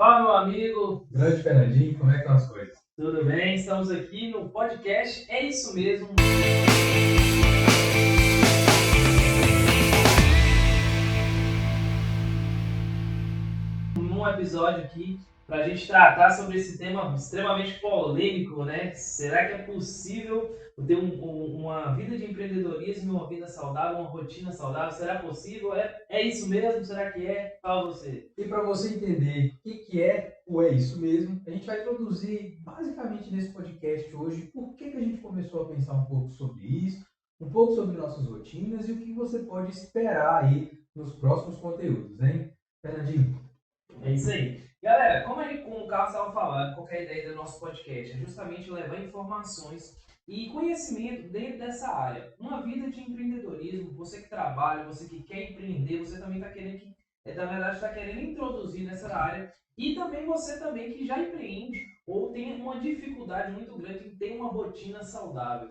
Fala, meu amigo. Grande Fernandinho, como é que estão as coisas? Tudo bem? Estamos aqui no podcast. É isso mesmo. Um episódio aqui para a gente tratar sobre esse tema extremamente polêmico, né? Será que é possível ter uma vida de empreendedorismo, uma vida saudável, uma rotina saudável? Será possível? É isso mesmo? Será que é? Fala você. E para você entender o que é o É Isso Mesmo, a gente vai introduzir basicamente nesse podcast hoje por que a gente começou a pensar um pouco sobre isso, um pouco sobre nossas rotinas e o que você pode esperar aí nos próximos conteúdos, hein? Fernandinho, É isso aí. Galera, como o Carlos estava falando, qual que é a ideia do nosso podcast? É justamente levar informações e conhecimento dentro dessa área. Uma vida de empreendedorismo, você que trabalha, você que quer empreender, você também está querendo na verdade, está querendo introduzir nessa área. E também você também que já empreende ou tem uma dificuldade muito grande em ter uma rotina saudável.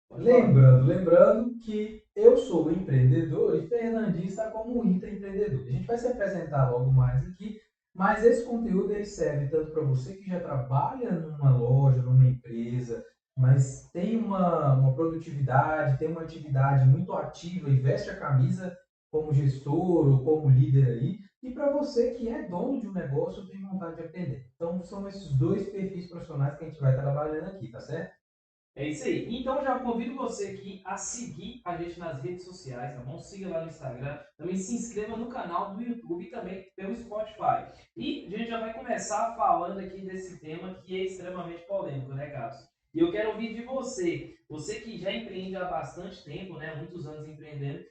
Pode falar. lembrando que eu sou o empreendedor e Fernandinho está como um intraempreendedor. A gente vai se apresentar logo mais aqui, mas esse conteúdo ele serve tanto para você que já trabalha numa loja, numa empresa, mas tem uma produtividade, tem uma atividade muito ativa e veste a camisa como gestor ou como líder aí, e para você que é dono de um negócio e tem vontade de aprender. Então são esses dois perfis profissionais que a gente vai trabalhando aqui, tá certo? É isso aí. Então já convido você aqui a seguir a gente nas redes sociais, tá bom? Siga lá no Instagram, também se inscreva no canal do YouTube e também pelo Spotify. E a gente já vai começar falando aqui desse tema que é extremamente polêmico, né, Carlos? E eu quero ouvir de você que já empreende há bastante tempo, né, muitos anos empreendendo,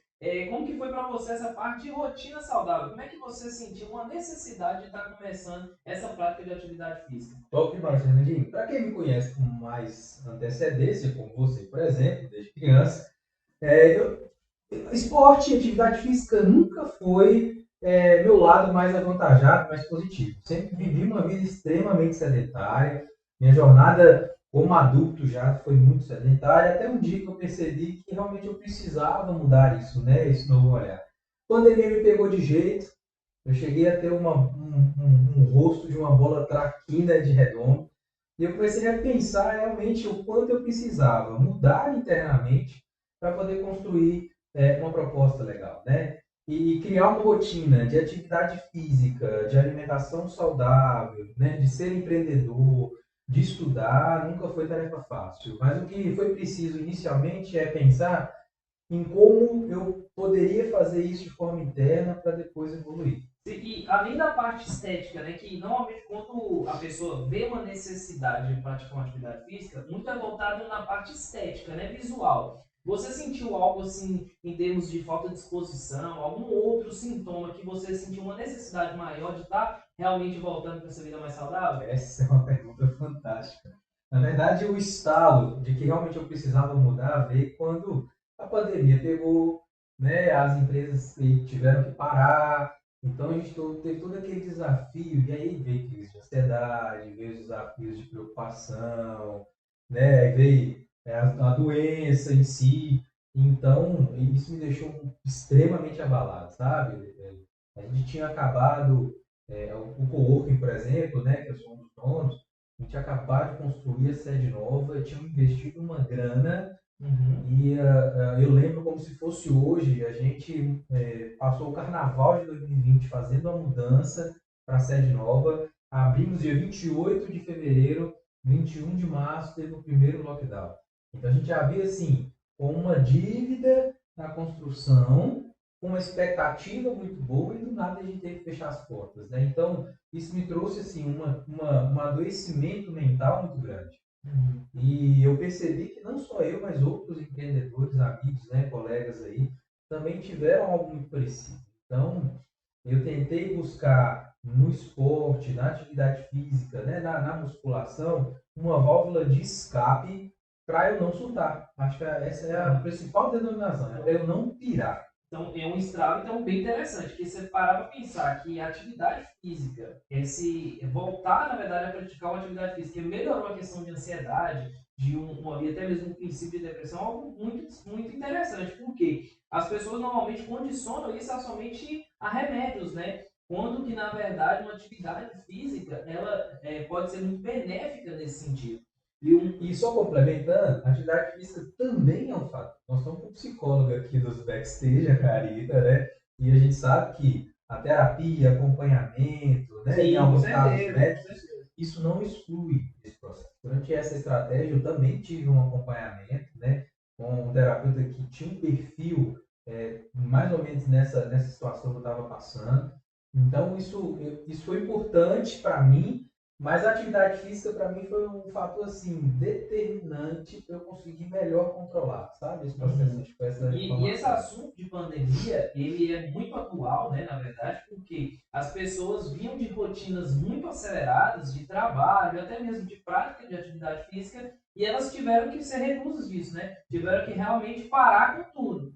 como que foi para você essa parte de rotina saudável? Como é que você sentiu uma necessidade de estar começando essa prática de atividade física? Top demais, Fernandinho. Para quem me conhece com mais antecedência, como você, por exemplo, desde criança, esporte e atividade física nunca foi meu lado mais avantajado, mais positivo. Sempre vivi uma vida extremamente sedentária. Minha jornada como adulto já foi muito sedentária, até um dia que eu percebi que realmente eu precisava mudar isso, né? Esse novo olhar. A pandemia me pegou de jeito, eu cheguei a ter um rosto de uma bola traquina de redondo. E eu comecei a pensar realmente o quanto eu precisava mudar internamente para poder construir uma proposta legal, né? E criar uma rotina de atividade física, de alimentação saudável, né? De ser empreendedor, de estudar, nunca foi tarefa fácil. Mas o que foi preciso inicialmente é pensar em como eu poderia fazer isso de forma interna para depois evoluir. E além da parte estética, né, que normalmente quando a pessoa vê uma necessidade de praticar uma atividade física, muito é voltado na parte estética, né, visual. Você sentiu algo assim em termos de falta de disposição, algum outro sintoma que você sentiu uma necessidade maior de estar realmente voltando para essa vida mais saudável? Essa é uma pergunta fantástica. Na verdade, o estalo de que realmente eu precisava mudar veio quando a pandemia pegou, né, as empresas tiveram que parar, então a gente teve todo aquele desafio, e aí veio crise de ansiedade, veio os desafios de preocupação, né, veio a doença em si, então isso me deixou extremamente abalado, sabe? A gente tinha acabado o coworking, por exemplo, né, que eu sou um dos donos, a gente acabou de construir a sede nova, tinha investido uma grana e eu lembro como se fosse hoje, a gente passou o carnaval de 2020 fazendo a mudança para a sede nova, abrimos dia 28 de fevereiro, 21 de março teve o primeiro lockdown. Então a gente já via assim, com uma dívida na construção, com uma expectativa muito boa e do nada a gente teve que fechar as portas, né? Então isso me trouxe assim um adoecimento mental muito grande. E eu percebi que não só eu, mas outros empreendedores, amigos, né, colegas aí, também tiveram algo muito parecido. Então, eu tentei buscar no esporte, na atividade física, né, na musculação, uma válvula de escape para eu não surtar. Acho que essa é a principal denominação, é para eu não pirar. Então, é um estralo então, bem interessante, que você parar para pensar que a atividade física, esse voltar, na verdade, a praticar uma atividade física, melhorou a questão de ansiedade, até mesmo um princípio de depressão, algo muito interessante, porque as pessoas normalmente condicionam isso a somente a remédios, né? quando que, na verdade, uma atividade física, ela pode ser muito benéfica nesse sentido. E só complementando, a atividade física também é um fato. Nós estamos com um psicólogo aqui dos backstage, a Carita, né? E a gente sabe que a terapia, acompanhamento, né, em Sim, com alguns casos certeza, com médicos, certeza. isso não exclui esse processo. Durante essa estratégia, eu também tive um acompanhamento, né, com um terapeuta que tinha um perfil mais ou menos nessa situação que eu estava passando. Então, isso foi importante para mim, mas a atividade física para mim foi um fator assim determinante para eu conseguir melhor controlar, sabe, esse processo Uhum. de essa E esse inflamação. assunto de pandemia, ele é muito atual, né, na verdade, porque as pessoas vinham de rotinas muito aceleradas de trabalho, até mesmo de prática de atividade física, e elas tiveram que ser reclusas disso, né? Tiveram que realmente parar com tudo.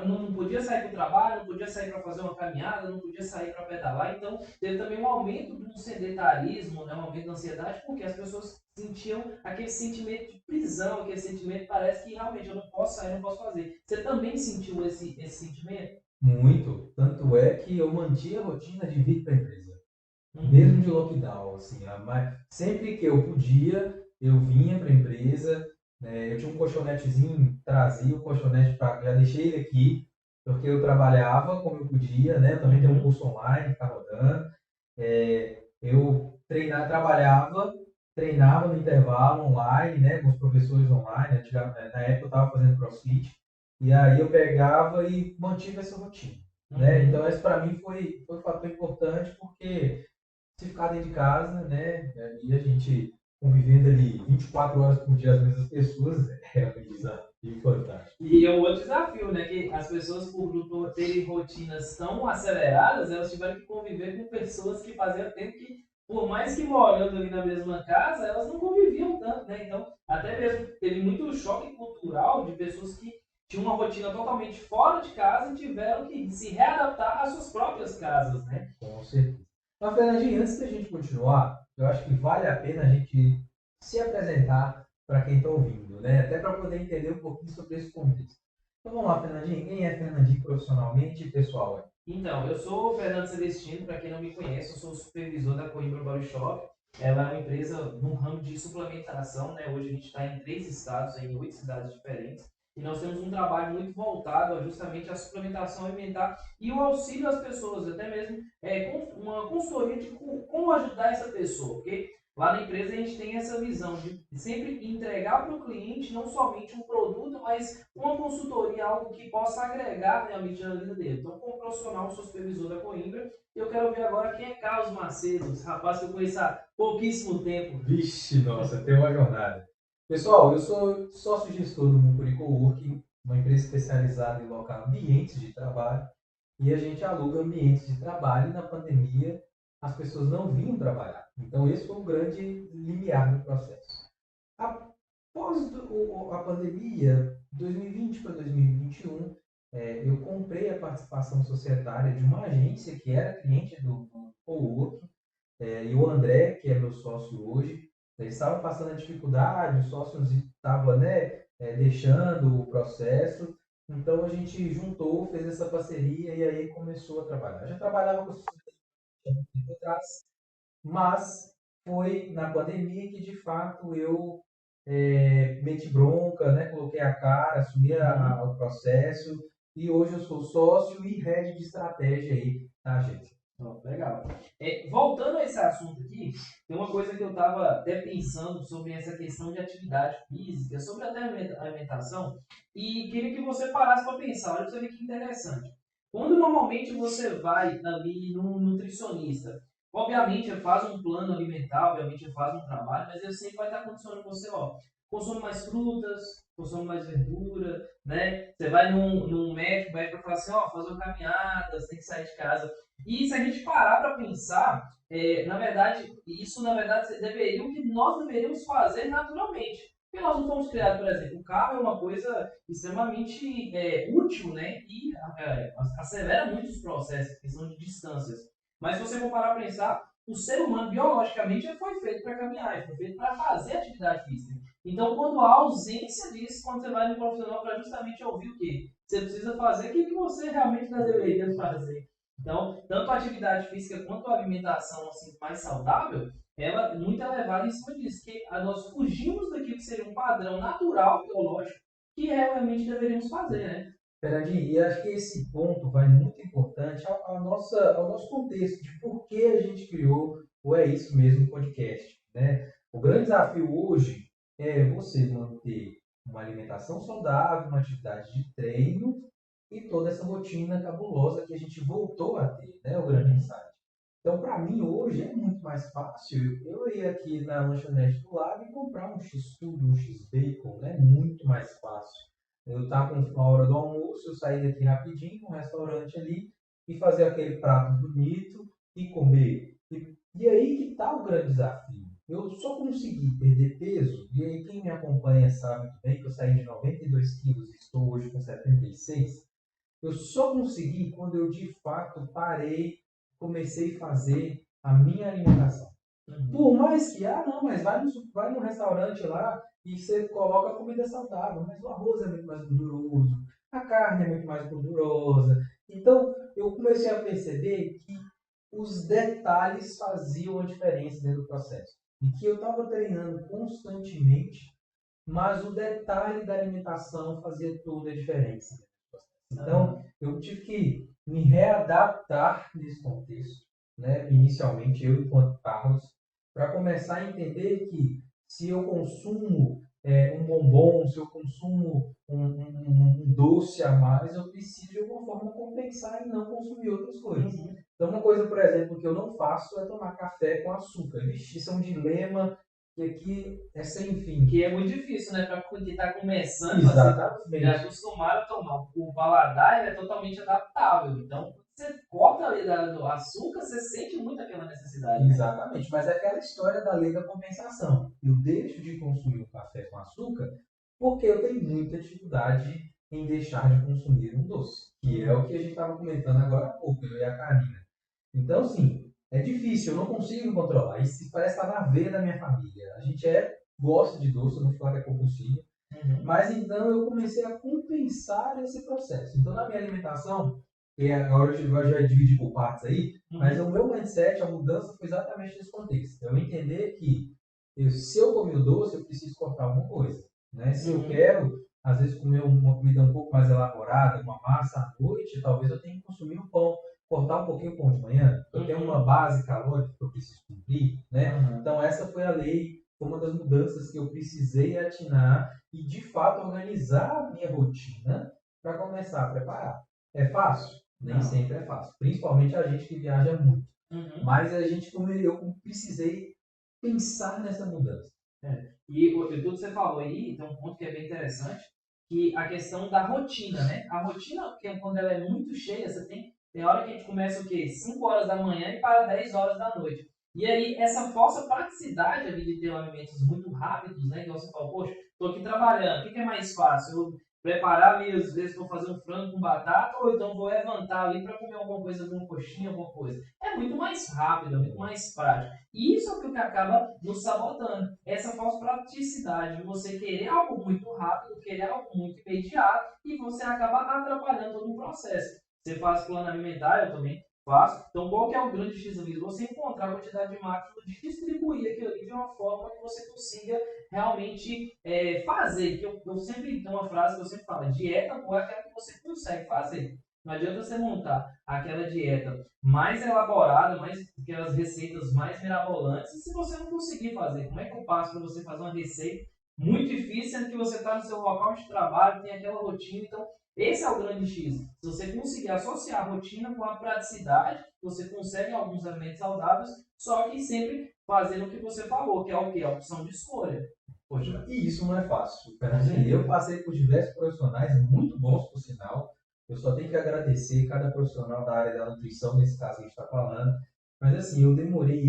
Não podia sair para o trabalho, não podia sair para fazer uma caminhada, não podia sair para pedalar. Então, teve também um aumento do sedentarismo, né, um aumento da ansiedade, porque as pessoas sentiam aquele sentimento de prisão, aquele sentimento parece que realmente eu não posso sair, não posso fazer. Você também sentiu esse sentimento? Muito, tanto é que eu mantinha a rotina de vir para a empresa, mesmo Uhum. de lockdown, assim, sempre que eu podia, eu vinha para a empresa, né, eu tinha um colchonetezinho, trazia o colchonete para, já deixei ele aqui, porque eu trabalhava como eu podia, né, eu também tenho um Uhum. curso online que está rodando, eu treinava no intervalo online, né, com os professores online. Na época eu estava fazendo CrossFit, e aí eu pegava e mantive essa rotina. Né? Uhum. Então, isso para mim foi um fator importante, porque se ficar dentro de casa, né, e a gente convivendo ali 24 horas por dia as mesmas pessoas, é um desafio fantástico. E é um outro desafio, né? Que as pessoas, por terem rotinas tão aceleradas, elas tiveram que conviver com pessoas que faziam tempo que, por mais que morando ali na mesma casa, elas não conviviam tanto, né? Então, até mesmo teve muito choque cultural de pessoas que tinham uma rotina totalmente fora de casa e tiveram que se readaptar às suas próprias casas, né? Com certeza. Mas, Fernandinho, antes da gente continuar, eu acho que vale a pena a gente se apresentar para quem está ouvindo, né? Até para poder entender um pouquinho sobre esse contexto. Então vamos lá, Fernandinho. Quem é Fernandinho profissionalmente e pessoal? Então, eu sou o Fernando Celestino, para quem não me conhece, eu sou o supervisor da Coimbra Body Shop. Ela é uma empresa no ramo de suplementação, né? Hoje a gente está em 3 estados, em 8 cidades diferentes. E nós temos um trabalho muito voltado justamente à suplementação alimentar e o auxílio às pessoas, até mesmo com uma consultoria de como ajudar essa pessoa. Porque lá na empresa a gente tem essa visão de sempre entregar para o cliente não somente um produto, mas uma consultoria, algo que possa agregar realmente na vida dele. Então, como profissional, sou supervisor da Coimbra, e eu quero ver agora quem é Carlos Macedo, esse rapaz que eu conheço há pouquíssimo tempo. Vixe, nossa, tem uma jornada. Pessoal, eu sou sócio-gestor do Mucuri Coworking, uma empresa especializada em locar ambientes de trabalho, e a gente aluga ambientes de trabalho, e na pandemia as pessoas não vinham trabalhar. Então esse foi o grande limiar do processo. Após a pandemia, 2020 para 2021, eu comprei a participação societária de uma agência que era cliente do Coworking, e o André, que é meu sócio hoje, eles estavam passando a dificuldade, os sócios estavam, né, deixando o processo, então a gente juntou, fez essa parceria e aí começou a trabalhar. Eu já trabalhava com tempo atrás, mas foi na pandemia que de fato eu meti bronca, né, coloquei a cara, assumi Uhum. o processo e hoje eu sou sócio e head de estratégia aí da agência. Oh, legal. Voltando a esse assunto aqui, tem uma coisa que eu estava até pensando sobre essa questão de atividade física, sobre até alimentação, e queria que você parasse para pensar. Olha para você ver que interessante. Quando normalmente você vai ali num nutricionista, obviamente ele faz um plano alimentar, obviamente ele faz um trabalho, mas ele sempre vai estar condicionando você, ó, consome mais frutas, consome mais verdura, né? Você vai num médico, o médico vai falar assim, ó, fazer uma caminhada, você tem que sair de casa. E se a gente parar para pensar, na verdade, isso na verdade deveria o que nós deveríamos fazer naturalmente. Porque nós não fomos criados, por exemplo, o carro é uma coisa extremamente útil, né? E acelera muito os processos, questão de distâncias. Mas se você for parar para pensar, o ser humano biologicamente ele foi feito para caminhar, ele foi feito para fazer atividade física. Então, quando há ausência disso, quando você vai no profissional para justamente ouvir o quê? Você precisa fazer o que você realmente não deveria fazer. Então, tanto a atividade física quanto a alimentação assim, mais saudável, ela é muito elevada em cima disso, que nós fugimos daquilo que seria um padrão natural, biológico, que realmente deveríamos fazer, né? Fernandinho, e acho que esse ponto vai muito importante ao nosso contexto de por que a gente criou o É Isso Mesmo podcast, né? O grande desafio hoje é você manter uma alimentação saudável, uma atividade de treino e toda essa rotina cabulosa que a gente voltou a ter, né? O grande insight. Então, para mim, hoje é muito mais fácil eu ir aqui na lanchonete do lado e comprar um X-tudo, um X-bacon, né? Muito mais fácil. Eu estava com a hora do almoço, eu saí daqui rapidinho, no restaurante ali, e fazer aquele prato bonito e comer. E aí que está o grande desafio. Eu só consegui perder peso, e aí quem me acompanha sabe muito bem que eu saí de 92 quilos e estou hoje com 76. Eu só consegui quando eu de fato parei, comecei a fazer a minha alimentação. Por mais que, não, mas vai no restaurante lá e você coloca comida saudável, mas o arroz é muito mais gorduroso, a carne é muito mais gordurosa. Então, eu comecei a perceber que os detalhes faziam a diferença dentro do processo. E que eu estava treinando constantemente, mas o detalhe da alimentação fazia toda a diferença. Então, eu tive que me readaptar nesse contexto, né? Inicialmente, eu enquanto Carlos, para começar a entender que se eu consumo um bombom, se eu consumo um doce a mais, eu preciso de alguma forma compensar e não consumir outras coisas. Então, uma coisa, por exemplo, que eu não faço é tomar café com açúcar. Vixe, isso é um dilema que aqui é sem fim. Que é muito difícil, né? Para quem está começando, Exatamente. já acostumado a tomar. O paladar é totalmente adaptável. Então, você corta ali do açúcar, você sente muito aquela necessidade. Né? Exatamente, mas é aquela história da lei da compensação. Eu deixo de consumir o café com açúcar porque eu tenho muita dificuldade em deixar de consumir um doce, que é o que a gente estava comentando agora há pouco, eu e a Karina. Então, sim, é difícil, eu não consigo controlar. Isso parece estar na veia da minha família. A gente gosta de doce, eu não vou falar que é compulsivo, mas então eu comecei a compensar esse processo. Então, na minha alimentação, e agora eu já dividi por partes aí, mas o meu mindset, a mudança foi exatamente nesse contexto. Eu entender que se eu comer o doce, eu preciso cortar alguma coisa. Né? Se eu quero, às vezes, comer uma comida um pouco mais elaborada, uma massa à noite, talvez eu tenha que consumir um pão, cortar um pouquinho o pão de manhã. Eu tenho uma base calórica que eu preciso cumprir. Né? Então, essa foi a lei, foi uma das mudanças que eu precisei atinar e, de fato, organizar a minha rotina para começar a preparar. É fácil? Nem sempre é fácil. Principalmente a gente que viaja muito. Mas a gente, como eu precisei pensar nessa mudança. E tudo que você falou aí, tem um ponto que é bem interessante, que a questão da rotina, né? A rotina, quando ela é muito cheia, você tem hora que a gente começa o quê? 5 horas da manhã e para 10 horas da noite. E aí, essa falsa praticidade ali de ter alimentos muito rápidos, né? Que você fala, poxa, estou aqui trabalhando, o que é mais fácil? Eu preparar ali, às vezes vou fazer um frango com batata, ou então vou levantar ali para comer alguma coisa, alguma coxinha, alguma coisa. É muito mais rápido, é muito mais prático. E isso é o que acaba nos sabotando. Essa falsa praticidade de você querer algo muito rápido, querer algo muito imediato, e você acaba atrapalhando todo o processo. Você faz plano alimentar, eu também faço. Então, qual que é o grande X-Vídeo? Você encontrar a quantidade de macros e distribuir aquilo ali de uma forma que você consiga realmente fazer. Que eu sempre tenho uma frase que eu sempre falo: dieta boa é aquela que você consegue fazer. Não adianta você montar aquela dieta mais elaborada, aquelas receitas mais mirabolantes, se você não conseguir fazer. Como é que eu passo para você fazer uma receita muito difícil, sendo que você está no seu local de trabalho, tem aquela rotina? Então, esse é o grande X. Se você conseguir associar a rotina com a praticidade, você consegue alguns alimentos saudáveis, só que sempre fazendo o que você falou, que é o quê? A opção de escolha. Poxa, e isso não é fácil. Eu passei por diversos profissionais, muito bons por sinal. Eu só tenho que agradecer cada profissional da área da nutrição, nesse caso que a gente está falando. Mas assim, eu demorei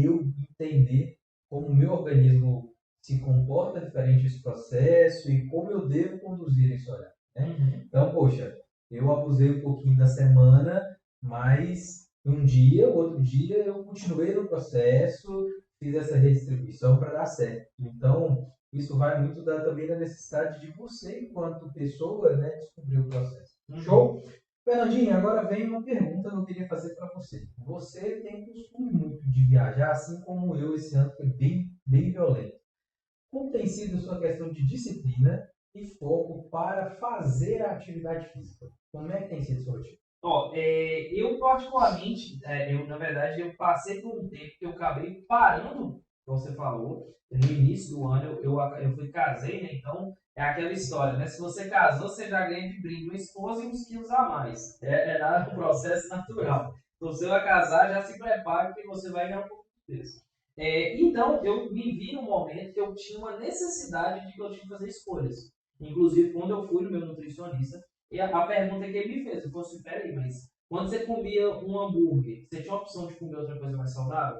entender como o meu organismo se comporta diferente nesse processo e como eu devo conduzir esse olhar. Né? Então, poxa, eu abusei um pouquinho da semana, mas um dia, outro dia, eu continuei no processo, fiz essa redistribuição para dar certo. Então, isso vai muito também da necessidade de você, enquanto pessoa, né, descobrir o processo. Show? Fernandinho, agora vem uma pergunta que eu queria fazer para você. Você tem costume muito de viajar, assim como eu, esse ano foi bem violento. Como tem sido a sua questão de disciplina e foco para fazer a atividade física? Como é que tem sido a sua rotina? Ó, eu particularmente, na verdade, eu passei por um tempo que eu acabei parando, como você falou, no início do ano eu fui casei, né? Então é aquela história, né? Se você casou, você já ganha de brinde uma esposa e uns quilos a mais. Um processo natural. Então, se você vai casar, já se prepare que você vai ganhar um pouco de peso. Então, eu me vi num momento que eu tinha uma necessidade de que eu tinha que fazer escolhas. Inclusive, quando eu fui no meu nutricionista, e a pergunta que ele me fez, eu falei assim, peraí, mas quando você comia um hambúrguer, você tinha a opção de comer outra coisa mais saudável?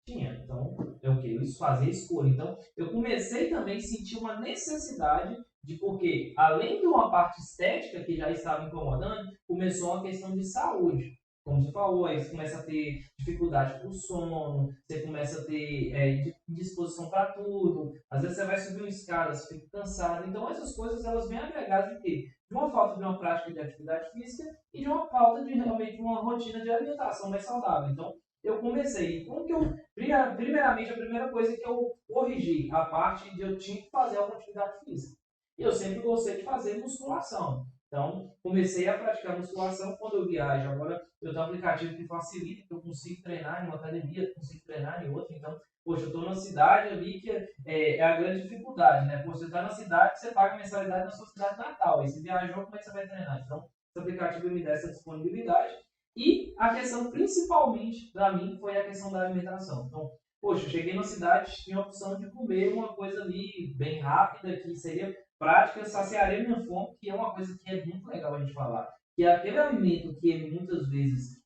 Tinha. Então, eu fazer escolha. Então, eu comecei também a sentir uma necessidade de, porque, além de uma parte estética que já estava incomodando, começou uma questão de saúde. Como você falou, aí você começa a ter dificuldade para o sono, você começa a ter disposição para tudo. Às vezes você vai subir uma escada, você fica cansado. Então, essas coisas elas vêm agregadas de quê? De uma falta de uma prática de atividade física e de uma falta de realmente uma rotina de alimentação mais saudável. Então, eu comecei. Como que eu, primeiramente, a primeira coisa que eu corrigi, a parte de eu tinha que fazer alguma atividade física. E eu sempre gostei de fazer musculação. Então, comecei a praticar musculação quando eu viajo. Agora, eu tenho um aplicativo que facilita, que eu consigo treinar em uma academia, consigo treinar em outra. Então, poxa, eu estou numa cidade ali que é a grande dificuldade, né? Poxa, você está na cidade, você paga mensalidade na sua cidade natal. Aí você viajou, como é que você vai treinar? Então, esse aplicativo me dá essa disponibilidade. E a questão, principalmente, para mim, foi a questão da alimentação. Então, poxa, eu cheguei na cidade, tinha a opção de comer uma coisa ali bem rápida, que seria prática, saciaria minha fome, que é uma coisa que é muito legal a gente falar. Que é aquele alimento que ele, muitas vezes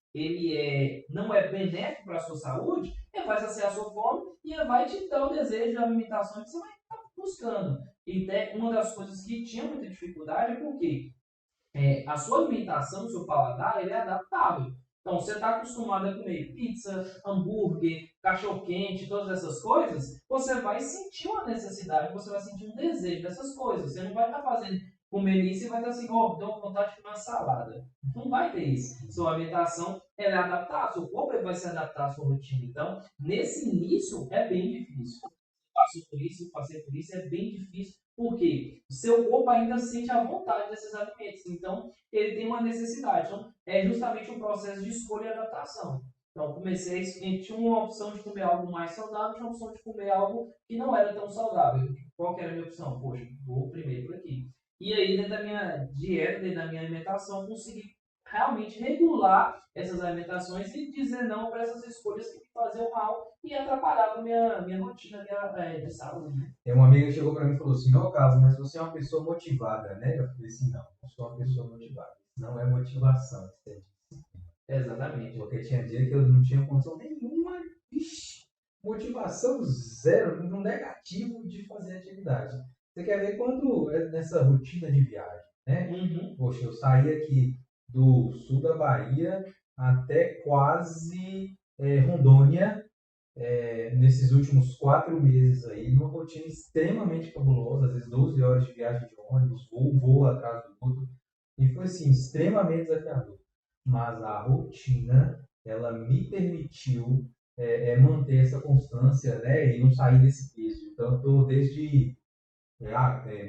não é benéfico para a sua saúde, ele vai saciar a sua fome e ele vai te dar o desejo de alimentação que você vai estar buscando. E até uma das coisas que tinha muita dificuldade é porque a sua alimentação, o seu paladar, ele é adaptável. Então, você está acostumado a comer pizza, hambúrguer, cachorro-quente, todas essas coisas, você vai sentir uma necessidade, você vai sentir um desejo dessas coisas. Você não vai estar fazendo, comendo isso e vai estar assim, deu vontade de comer uma salada. Não vai ter isso. Sua alimentação ela é adaptada, seu corpo ele vai se adaptar à sua rotina. Então, nesse início, é bem difícil. Passou por isso, eu passei por isso, é bem difícil. Porque o seu corpo ainda sente a vontade desses alimentos. Então, ele tem uma necessidade. Então, é justamente um processo de escolha e adaptação. Então, comecei, tinha uma opção de comer algo mais saudável, tinha uma opção de comer algo que não era tão saudável. Qual que era a minha opção? Poxa, vou primeiro por aqui. E aí, dentro da minha dieta, dentro da minha alimentação, consegui realmente regular essas alimentações e dizer não para essas escolhas que me faziam mal e atrapalhavam minha rotina de saúde. Né? Tem uma amiga que chegou para mim e falou assim, ô Carlos, mas você é uma pessoa motivada, né? Eu falei assim, não sou uma pessoa motivada. Não é motivação, isso é disciplina. Exatamente. Porque tinha dia que eu não tinha condição nenhuma, motivação zero, no negativo de fazer atividade. Você quer ver quando é nessa rotina de viagem, né? Uhum. Poxa, eu saí aqui do sul da Bahia até quase Rondônia, nesses últimos 4 meses aí, numa rotina extremamente fabulosa, às vezes 12 horas de viagem de ônibus, voo atrás do outro, e foi assim, extremamente desafiador. Mas a rotina, ela me permitiu manter essa constância, né, e não sair desse peso. Então, eu estou desde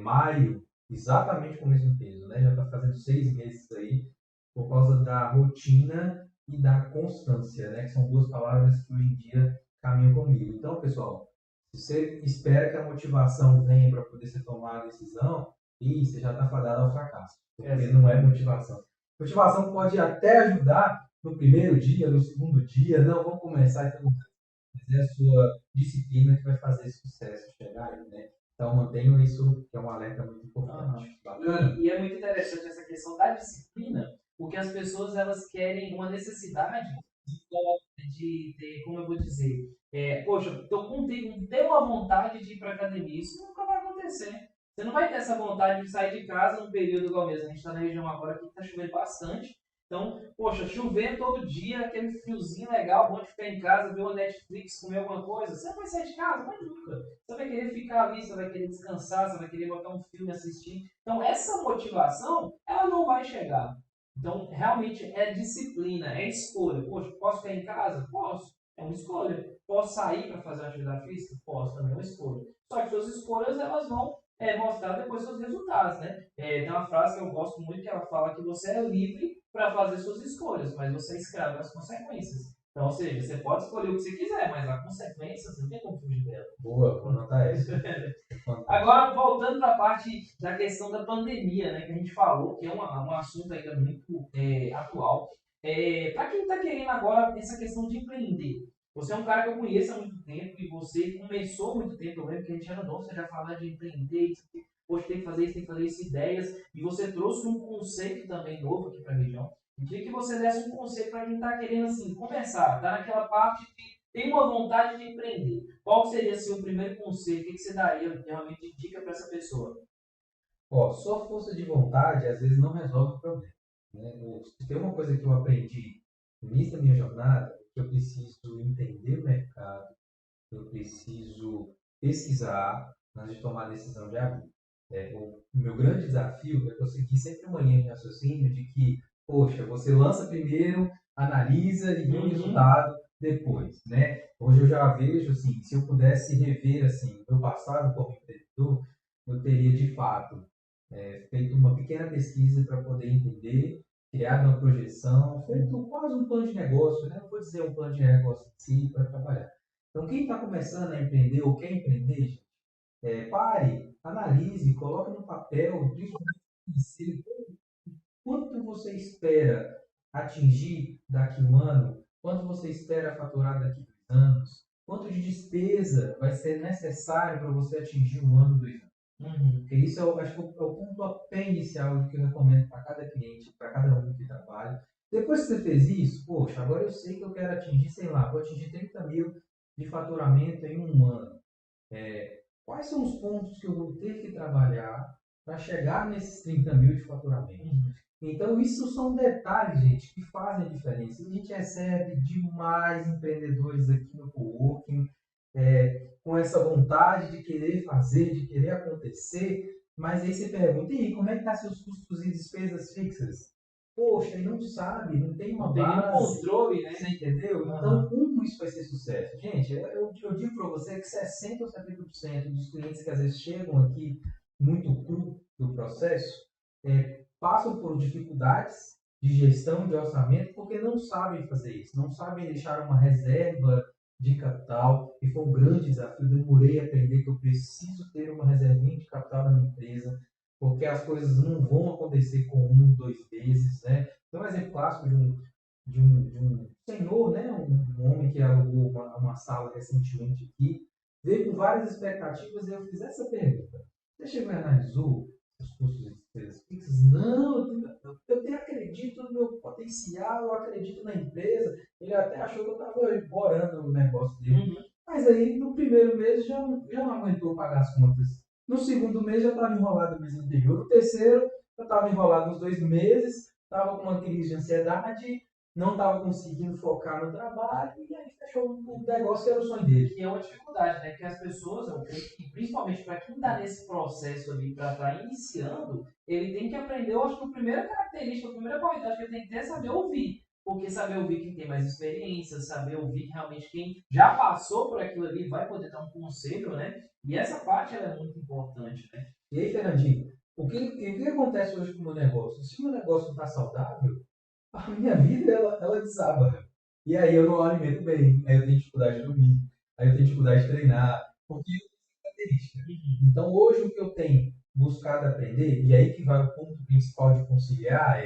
maio, exatamente com o mesmo peso, né, já está fazendo 6 meses aí, por causa da rotina e da constância, né, que são duas palavras que hoje em dia caminham comigo. Então, pessoal, se você espera que a motivação venha para poder você tomar a decisão, você já está fadado ao fracasso, porque não é motivação. Motivação pode até ajudar no primeiro dia, no segundo dia, não, vamos começar e tudo mais. Mas é a sua disciplina que vai fazer esse sucesso chegar aí, né? Então mantenham isso, que é um alerta muito importante. E é muito interessante essa questão da disciplina, porque as pessoas elas querem uma necessidade de ter, como eu vou dizer, poxa, estou contigo, tenho uma vontade de ir para academia, isso nunca vai acontecer. Você não vai ter essa vontade de sair de casa num período igual mesmo. A gente está na região agora que está chovendo bastante. Então, poxa, chover todo dia, aquele friozinho legal, bom de ficar em casa, ver uma Netflix, comer alguma coisa. Você não vai sair de casa, mas nunca. Você vai querer ficar ali, você vai querer descansar, você vai querer botar um filme assistir. Então, essa motivação, ela não vai chegar. Então, realmente é disciplina, é escolha. Poxa, posso ficar em casa? Posso. É uma escolha. Posso sair para fazer uma atividade física? Posso, também é uma escolha. Só que suas escolhas, elas vão mostrar depois seus resultados, né? Tem uma frase que eu gosto muito que ela fala que você é livre para fazer suas escolhas, mas você é escravo das consequências. Então, ou seja, você pode escolher o que você quiser, mas a consequência você não tem como fugir dela. Boa, vou anotar isso. Agora, voltando para a parte da questão da pandemia, né, que a gente falou, que é um assunto ainda muito atual. Para quem está querendo agora essa questão de empreender, você é um cara que eu conheço há muito tempo e você começou há muito tempo. Eu lembro que a gente era novo, você já falava de empreender, poxa, tem que fazer isso, ideias, e você trouxe um conceito também novo aqui para a região. Eu queria que você desse um conceito para quem está querendo assim, começar, tá naquela parte de tem uma vontade de empreender. Qual seria assim, o primeiro conselho? O que você daria realmente de dica para essa pessoa? Ó, só força de vontade às vezes não resolve o problema. Né? Se tem uma coisa que eu aprendi no início da minha jornada, é que eu preciso entender o mercado, eu preciso pesquisar antes de tomar a decisão de abrir. O meu grande desafio é conseguir sempre uma linha de raciocínio de que, poxa, você lança primeiro, analisa e vê o resultado depois, né? Hoje eu já vejo, assim, se eu pudesse rever, assim, o meu passado como empreendedor, eu teria, de fato, feito uma pequena pesquisa para poder entender, criado uma projeção, feito quase um plano de negócio, né? Não vou dizer um plano de negócio em si para trabalhar. Então, quem está começando a empreender ou quer empreender, gente, pare, analise, coloque no papel, principalmente financeiro, quanto você espera atingir daqui a um ano, quanto você espera faturar daqui a 2 anos, quanto de despesa vai ser necessário para você atingir um ano, 2 anos. Porque isso acho que é o pontapé inicial que eu recomendo para cada cliente, para cada um que trabalha. Depois que você fez isso, poxa, agora eu sei que eu quero atingir, sei lá, vou atingir 30 mil de faturamento em um ano. Quais são os pontos que eu vou ter que trabalhar para chegar nesses 30 mil de faturamento? Então, isso são detalhes, gente, que fazem a diferença. A gente recebe demais empreendedores aqui no coworking, com essa vontade de querer fazer, de querer acontecer, mas aí você pergunta, e aí, como é que estão seus custos e despesas fixas? Poxa, ele não sabe, não tem uma Não tem nenhum base, controle, né? você entendeu? Então, como isso vai ser sucesso? Gente, eu digo para você que 60% ou 70% dos clientes que às vezes chegam aqui muito cru do processo, passam por dificuldades de gestão de orçamento porque não sabem fazer isso, não sabem deixar uma reserva de capital, e foi um grande desafio. Eu demorei a aprender que eu preciso ter uma reservinha de capital na minha empresa, porque as coisas não vão acontecer com 1, 2 meses, né? Então, um exemplo clássico de um senhor, né? Um homem que alugou uma sala recentemente aqui, veio com várias expectativas e eu fiz essa pergunta. Você chegou e analisou os custos e despesas fixas? Não, eu acredito no meu potencial, eu acredito na empresa. Ele até achou que eu estava borando o negócio dele. Mas aí, no primeiro mês, já não aguentou pagar as contas. No segundo mês, já estava enrolado no mês anterior. No terceiro, eu estava enrolado nos 2 meses, estava com uma crise de ansiedade, não estava conseguindo focar no trabalho, e aí fechou o negócio que era o sonho dele. Que é uma dificuldade, né? Que as pessoas, eu creio que principalmente para quem está nesse processo ali, para estar iniciando, ele tem que aprender, eu acho que a primeira característica, a primeira qualidade que ele tem que ter é saber ouvir. Porque saber ouvir quem tem mais experiência, saber ouvir realmente quem já passou por aquilo ali, vai poder dar um conselho, né? E essa parte ela é muito importante, né? E aí, Fernandinho, o que acontece hoje com o meu negócio? Se o meu negócio não está saudável, a minha vida ela desaba. E aí eu não alimento bem, aí eu tenho dificuldade de dormir, aí eu tenho dificuldade de treinar, porque eu tenho característica. Então hoje o que eu tenho buscado aprender, e aí que vai o ponto principal de conciliar,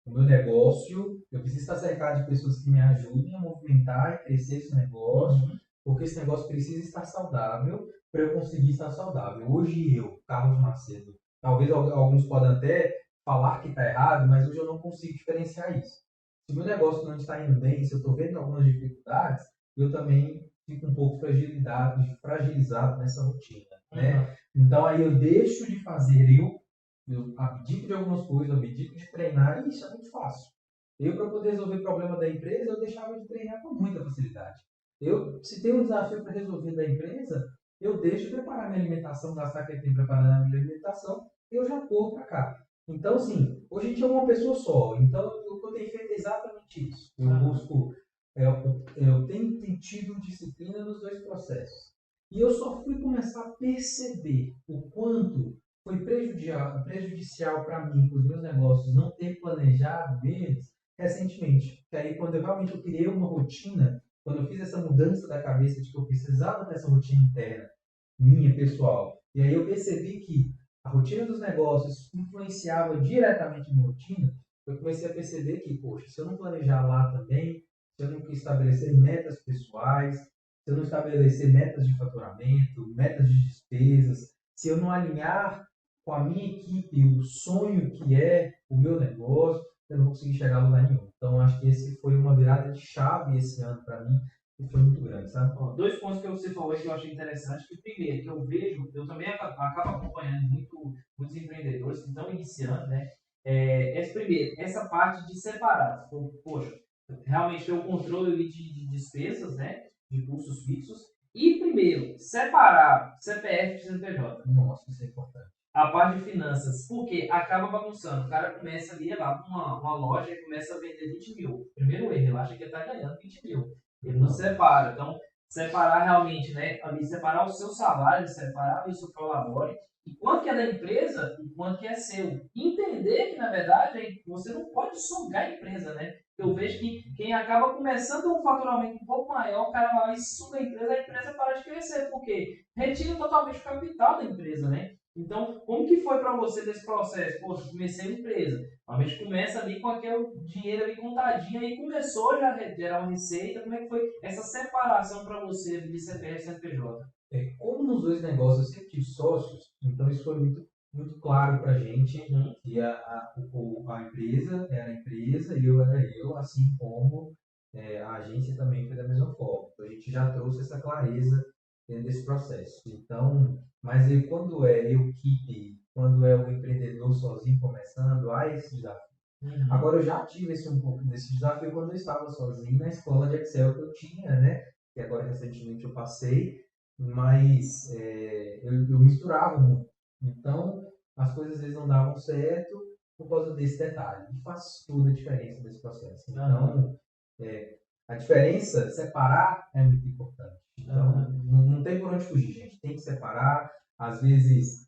o meu negócio, eu preciso estar cercado de pessoas que me ajudem a movimentar e crescer esse negócio, porque esse negócio precisa estar saudável para eu conseguir estar saudável. Hoje eu, Carlos Macedo, talvez alguns podem até falar que está errado, mas hoje eu não consigo diferenciar isso. Se o meu negócio não está indo bem, se eu estou vendo algumas dificuldades, eu também fico um pouco fragilizado nessa rotina, né? Então aí eu deixo de fazer, eu abdico de algumas coisas, eu abdico de treinar, e isso é muito fácil. Eu, para poder resolver o problema da empresa, eu deixava de treinar com muita facilidade. Se tem um desafio para resolver da empresa, eu deixo de preparar minha alimentação, gastar aquele tempo preparando a minha alimentação, eu já corro para cá. Então, assim, hoje a gente é uma pessoa só. Então, o que eu tenho feito é exatamente isso. Eu busco, eu tenho tido disciplina nos dois processos. E eu só fui começar a perceber o quanto foi prejudicial para mim, para os meus negócios, não ter planejado eles recentemente. Que aí, quando eu realmente eu criei uma rotina, quando eu fiz essa mudança da cabeça de que eu precisava dessa rotina interna, minha, pessoal, e aí eu percebi que a rotina dos negócios influenciava diretamente a minha rotina, eu comecei a perceber que, poxa, se eu não planejar lá também, se eu não estabelecer metas pessoais, se eu não estabelecer metas de faturamento, metas de despesas, se eu não alinhar com a minha equipe o sonho que é o meu negócio, eu não vou conseguir chegar a lugar nenhum. Então, acho que esse foi uma virada de chave esse ano para mim, e foi muito grande, sabe? Ó, dois pontos que você falou que eu achei interessante. Que primeiro, que eu vejo, eu também acabo acompanhando muitos empreendedores que estão iniciando, né? Primeiro, essa parte de separar. Poxa, realmente ter o controle ali de despesas, né? De custos fixos. E primeiro, separar CPF de CNPJ. Nossa, isso é importante. A parte de finanças, porque acaba bagunçando. O cara começa ali, lá para uma loja e começa a vender 20 mil. Primeiro erro, ele acha que ele está ganhando 20 mil. Ele não separa. Então, separar realmente, né? Ali, separar o seu salário, separar o seu prolabore, e quanto que é da empresa e quanto que é seu. Entender que, na verdade, você não pode sugar a empresa, né? Eu vejo que quem acaba começando um faturamento um pouco maior, o cara vai lá e suga a empresa para de crescer, porque retira totalmente o capital da empresa, né? Então, como que foi para você desse processo? Poxa, comecei a empresa. A gente começa ali com aquele dinheiro ali contadinho e começou já a gerar uma receita. Como é que foi essa separação para você de CPF e CNPJ? Como nos dois negócios eu sempre tive sócios, então isso foi muito claro para a gente que a empresa era a empresa e eu era eu, assim como a agência também foi da mesma forma. Então a gente já trouxe essa clareza dentro desse processo. Então, mas aí, quando é equipe, quando é o empreendedor sozinho começando, há esse desafio. Agora eu já tive um pouco desse desafio quando eu estava sozinho na escola de Excel que eu tinha, né? Que agora recentemente eu passei, mas eu misturava muito. Então as coisas às vezes não davam certo por causa desse detalhe. E faz toda a diferença desse processo. Então a diferença, separar é muito importante. Então não tem por onde fugir, gente. Tem que separar. Às vezes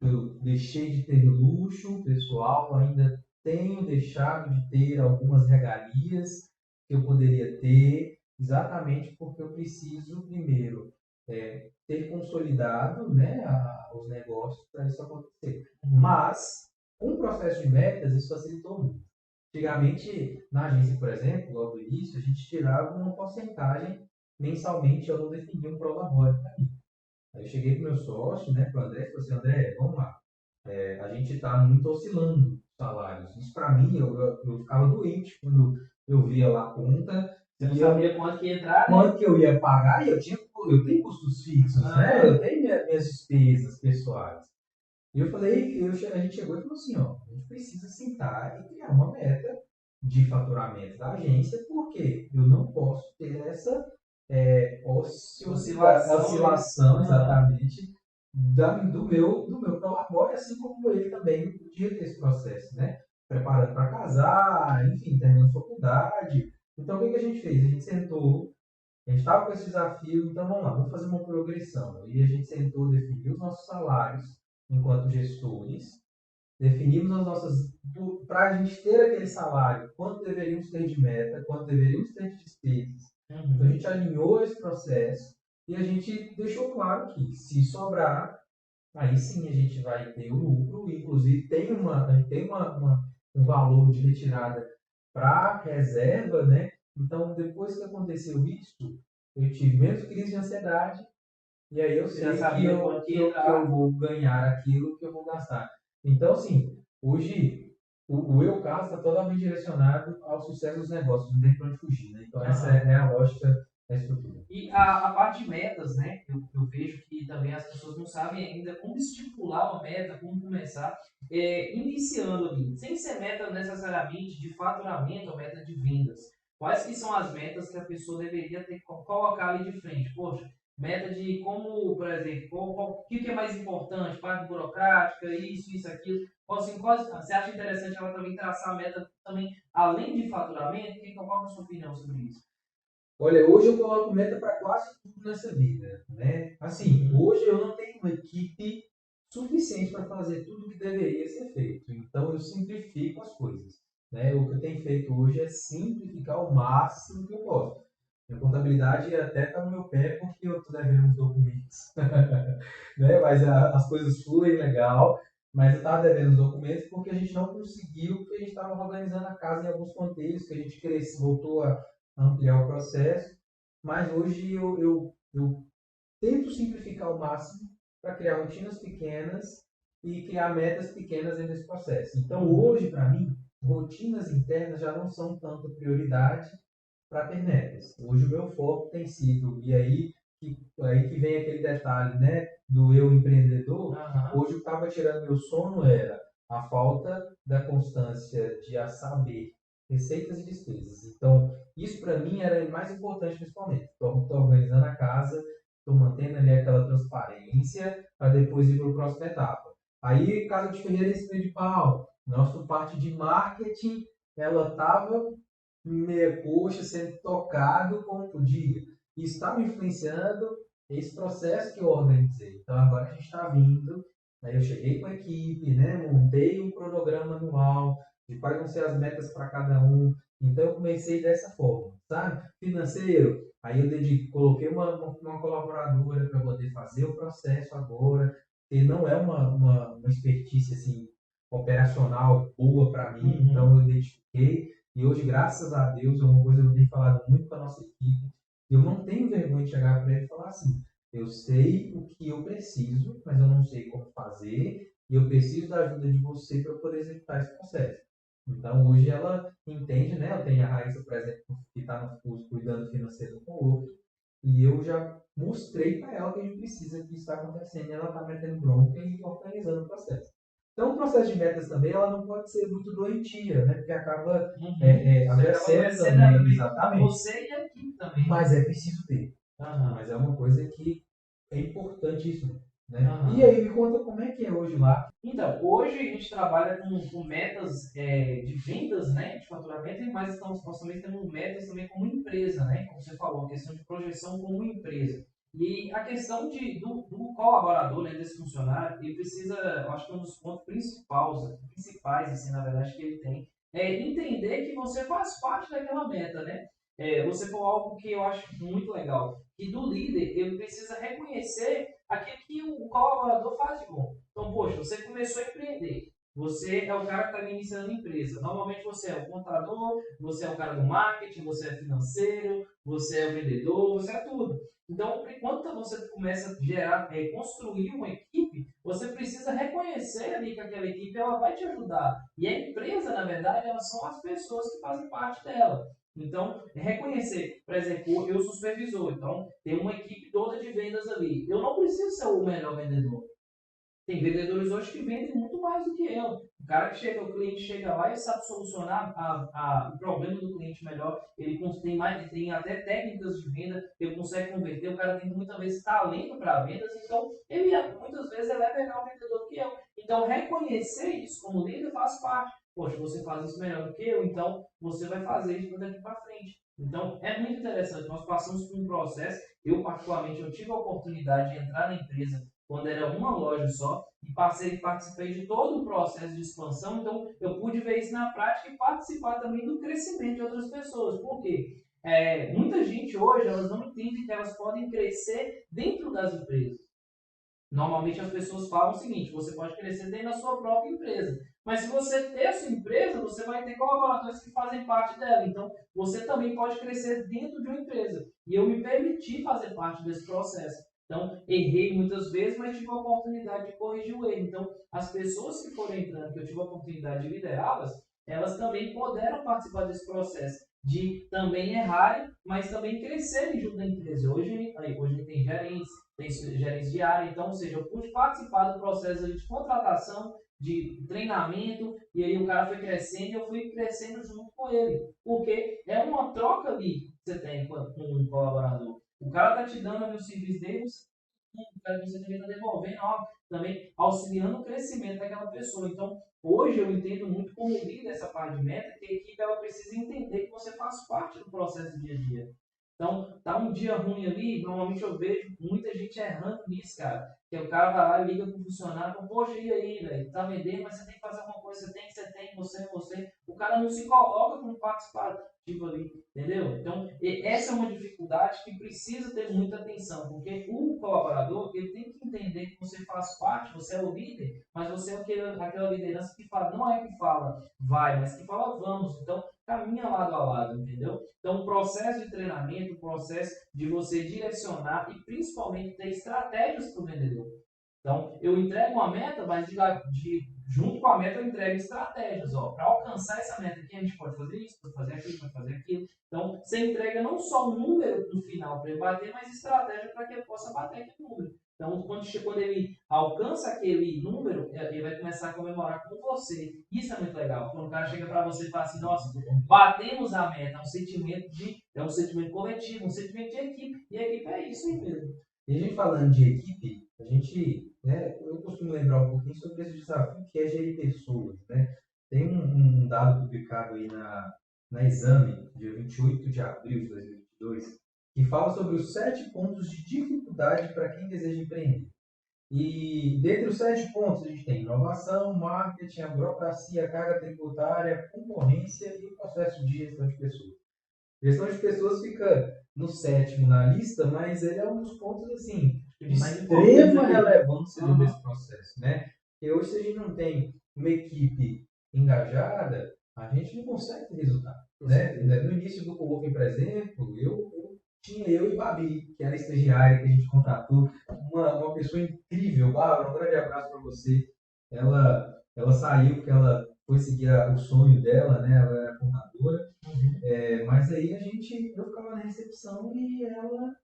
eu deixei de ter luxo pessoal, ainda tenho deixado de ter algumas regalias que eu poderia ter, exatamente porque eu preciso, primeiro, ter consolidado, né, os negócios para isso acontecer. Mas, com o processo de metas, isso facilitou muito. Antigamente, na agência, por exemplo, logo no início, a gente tirava uma porcentagem mensalmente, eu não definia um prolabore para mim. Aí eu cheguei para o meu sócio, né, para o André, e falei assim, André, vamos lá. A gente está muito oscilando salários. Isso para mim, eu ficava doente quando eu via lá a conta. Você não sabia quanto que ia entrar, né? Quanto que eu ia pagar, e eu tenho custos fixos, né? Eu tenho minhas despesas pessoais. E eu falei, a gente chegou e falou assim, ó, a gente precisa sentar e criar uma meta de faturamento da agência, porque eu não posso ter essa oscilação, exatamente, do meu prolabore, assim como ele também podia ter esse processo, né? Preparando para casar, enfim, terminando faculdade. Então, o que a gente fez? A gente sentou, a gente estava com esse desafio, então vamos lá, vamos fazer uma progressão. E a gente sentou, definiu os nossos salários enquanto gestores, definimos as nossas. Para a gente ter aquele salário, quanto deveríamos ter de meta, quanto deveríamos ter de despesas. Então a gente alinhou esse processo e a gente deixou claro que se sobrar, aí sim a gente vai ter o lucro, inclusive a gente tem um valor de retirada para reserva, né? Então depois que aconteceu isso, eu tive menos crise de ansiedade e aí eu sei que eu vou ganhar aquilo que eu vou gastar. Então, assim, hoje o eu caso está totalmente direcionado ao sucesso dos negócios, não tem para onde fugir, né? Então, essa é a lógica da estrutura. E a parte de metas, né? Eu vejo que também as pessoas não sabem ainda como estipular uma meta, como começar, iniciando ali, sem ser meta necessariamente de faturamento ou meta de vendas. Quais que são as metas que a pessoa deveria ter colocar ali de frente? Poxa, Meta de como, por exemplo, o que é mais importante, parte burocrática, isso, aquilo. Você acha interessante ela também traçar a meta também, além de faturamento? Qual é a sua opinião sobre isso? Olha, hoje eu coloco meta para quase tudo nessa vida, né? Assim, hoje eu não tenho uma equipe suficiente para fazer tudo o que deveria ser feito. Então eu simplifico as coisas, né? O que eu tenho feito hoje é simplificar o máximo que eu posso. Minha contabilidade até está no meu pé porque eu estou devendo uns documentos, né? Mas as coisas fluem legal, mas eu estava devendo os documentos porque a gente não conseguiu, porque a gente estava organizando a casa em alguns contextos, que a gente cresceu, voltou a ampliar o processo, mas hoje eu tento simplificar ao máximo para criar rotinas pequenas e criar metas pequenas dentro desse processo. Então, hoje, para mim, rotinas internas já não são tanto prioridade para ter metas. Hoje, o meu foco tem sido, e aí que vem aquele detalhe, né, do eu empreendedor. Hoje, o que estava tirando meu sono era a falta da constância de a saber receitas e despesas. Então, isso para mim era mais importante nesse momento. Estou organizando a casa, estou mantendo ali aquela transparência para depois ir para a próxima etapa. Aí, Casa de Ferreira esse meio de pau. Nossa parte de marketing, ela estava meia coxa, sendo tocado como podia. E estava influenciando esse processo que eu organizei. Então, agora a gente está vindo. Aí eu cheguei com a equipe, né? Montei um cronograma anual de quais vão ser as metas para cada um. Então, eu comecei dessa forma, sabe? Financeiro, aí eu coloquei uma colaboradora para poder fazer o processo agora, que não é uma expertise assim, operacional boa para mim, então eu identifiquei. E hoje, graças a Deus, é uma coisa que eu tenho falado muito com a nossa equipe. Eu não tenho vergonha de chegar para ele e falar assim: eu sei o que eu preciso, mas eu não sei como fazer, e eu preciso da ajuda de você para eu poder executar esse processo. Então, hoje ela entende, né? Eu tenho a Raíssa, por exemplo, que está no curso cuidando financeiro com o outro, e eu já mostrei para ela que a gente precisa que isso está acontecendo, e ela está metendo bronca e organizando o processo. Então, o processo de metas também, ela não pode ser muito doentia, né? Porque acaba adoecendo também, exatamente. Você e a equipe também. Mas é preciso ter. Mas é uma coisa que é importantíssimo. Né? E aí, me conta como é que é hoje lá. Então, hoje a gente trabalha com metas de vendas, né, de faturamento, mas nós também temos metas também como empresa, né, como você falou, a questão de projeção como empresa. E a questão do colaborador, né, desse funcionário, ele precisa, eu acho que um dos pontos principais, assim, na verdade, que ele tem, é entender que você faz parte daquela meta, né? Você falou algo que eu acho muito legal, que do líder ele precisa reconhecer aquilo que o colaborador faz de bom. Então, poxa, você começou a empreender. Você é o cara que está iniciando a empresa. Normalmente você é o contador, você é o cara do marketing, você é financeiro, você é o vendedor, você é tudo. Então, enquanto você começa a gerar, construir uma equipe, você precisa reconhecer ali que aquela equipe ela vai te ajudar. E a empresa, na verdade, elas são as pessoas que fazem parte dela. Então, reconhecer, por exemplo, eu sou supervisor, então tem uma equipe toda de vendas ali. Eu não preciso ser o melhor vendedor. Tem vendedores hoje que vendem muito mais do que eu. O cara que chega, o cliente chega lá e sabe solucionar o problema do cliente melhor. Ele tem até técnicas de venda, ele consegue converter. O cara tem muitas vezes talento para vendas, então muitas vezes ele é melhor vendedor do que eu. Então reconhecer isso como líder faz parte. Poxa, você faz isso melhor do que eu, então você vai fazer isso daqui para frente. Então é muito interessante. Nós passamos por um processo. Eu particularmente eu tive a oportunidade de entrar na empresa quando era uma loja só, e participei de todo o processo de expansão, então eu pude ver isso na prática e participar também do crescimento de outras pessoas. Por quê? Muita gente hoje elas não entende que elas podem crescer dentro das empresas. Normalmente as pessoas falam o seguinte: você pode crescer dentro da sua própria empresa. Mas se você ter a sua empresa, você vai ter colaboradores que fazem parte dela. Então, você também pode crescer dentro de uma empresa. E eu me permiti fazer parte desse processo. Então, errei muitas vezes, mas tive a oportunidade de corrigir o erro. Então, as pessoas que foram entrando, que eu tive a oportunidade de liderá-las, elas também puderam participar desse processo de também errarem, mas também crescerem junto da empresa. Hoje tem gerentes de área, então, ou seja, eu pude participar do processo de contratação, de treinamento, e aí o cara foi crescendo e eu fui crescendo junto com ele. Porque é uma troca ali que você tem com um colaborador. O cara tá te dando ali o serviço dele, o cara você também está devolvendo, ó, também auxiliando o crescimento daquela pessoa. Então, hoje eu entendo muito como líder essa parte de meta, que a equipe ela precisa entender que você faz parte do processo do dia a dia. Então, tá um dia ruim ali, normalmente eu vejo muita gente errando nisso, cara. Que o cara vai lá e liga pro funcionário, fala, poxa, e aí, velho? Tá vendendo, mas você tem que fazer alguma coisa, você tem, você. O cara não se coloca como participativo ali, entendeu? Então, essa é uma dificuldade que precisa ter muita atenção, porque o colaborador, ele tem que entender que você faz parte, você é o líder, mas você é aquela liderança que fala, não é que fala vai, mas que fala vamos. Então, caminha lado a lado, entendeu? Então, o processo de treinamento, o processo de você direcionar e principalmente ter estratégias para o vendedor. Então, eu entrego uma meta, mas junto com a meta eu entrego estratégias. Para alcançar essa meta aqui, a gente pode fazer isso, pode fazer aquilo, pode fazer aquilo. Então, você entrega não só um número no final para ele bater, mas estratégia para que ele possa bater aquele número. Então, quando ele alcança aquele número, ele vai começar a comemorar com você. Isso é muito legal. Quando o cara chega para você e fala assim, nossa, batemos a meta. É um sentimento coletivo, um sentimento de equipe. E a equipe é isso aí mesmo. E a gente falando de equipe, a gente, né, eu costumo lembrar um pouquinho sobre esse desafio que é gerir pessoas, né? Tem um dado publicado aí na Exame, dia 28 de abril de 2022, que fala sobre os 7 pontos de dificuldade para quem deseja empreender. E dentre os 7 pontos, a gente tem inovação, marketing, a burocracia, a carga tributária, a concorrência e o processo de gestão de pessoas. Gestão de pessoas fica no 7º na lista, mas ele é um dos pontos assim, de extrema relevância desse processo, né? Porque hoje, se a gente não tem uma equipe engajada, a gente não consegue ter resultado. Né? No início do Coworking, por exemplo, tinha eu e Babi, que era estagiária que a gente contratou, uma pessoa incrível. Bárbara, um grande abraço para você. Ela saiu porque ela foi seguir o sonho dela, né? Ela era contadora. Mas aí eu ficava na recepção e ela